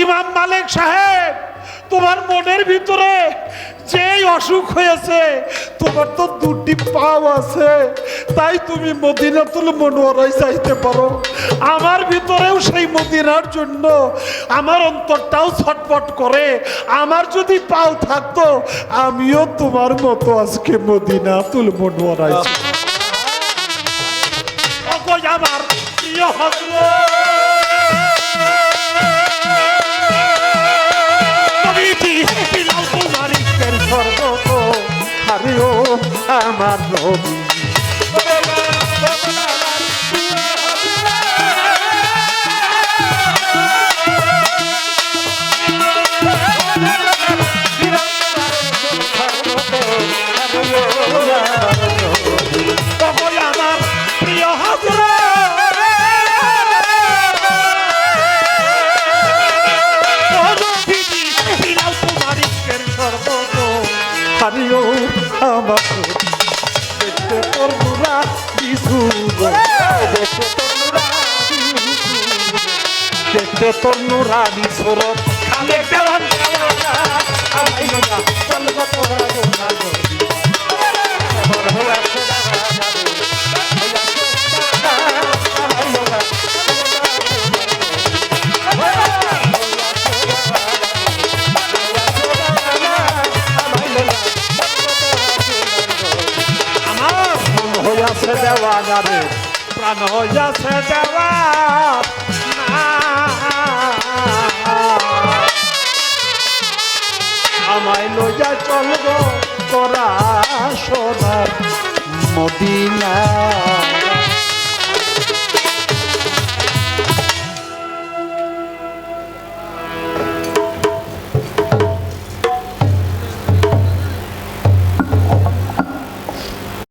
ইমাম মালিক সাহেব, তোমার মনের ভিতরে যেই অসুখ হয়েছে, তোমার তো 2টি পাও আছে, তাই তুমি মদিনাতুল মুনওয়ারায় যাইতে পারো। আমার ভিতরেও সেই মদিনার জন্য আমার অন্তরটাও ছটফট করে। আমার যদি পাও থাকতো আমিও তোমার মতো আজকে মদিনাতুল মুনওয়ারায় আমার প্রিয় হযরত আমার নবী, দেখতে তোর নুরানি সুরত খালে দেওয়ান দেওয়ানা আমায় লইয়া চল গো তোরা গোনা গো আমার হইয়াছে হইয়াছে দেওয়ানা রে প্রাণ হইয়াছে দেওয়ানা আমায় লইয়া চল গো তোরা সোনার মদিনা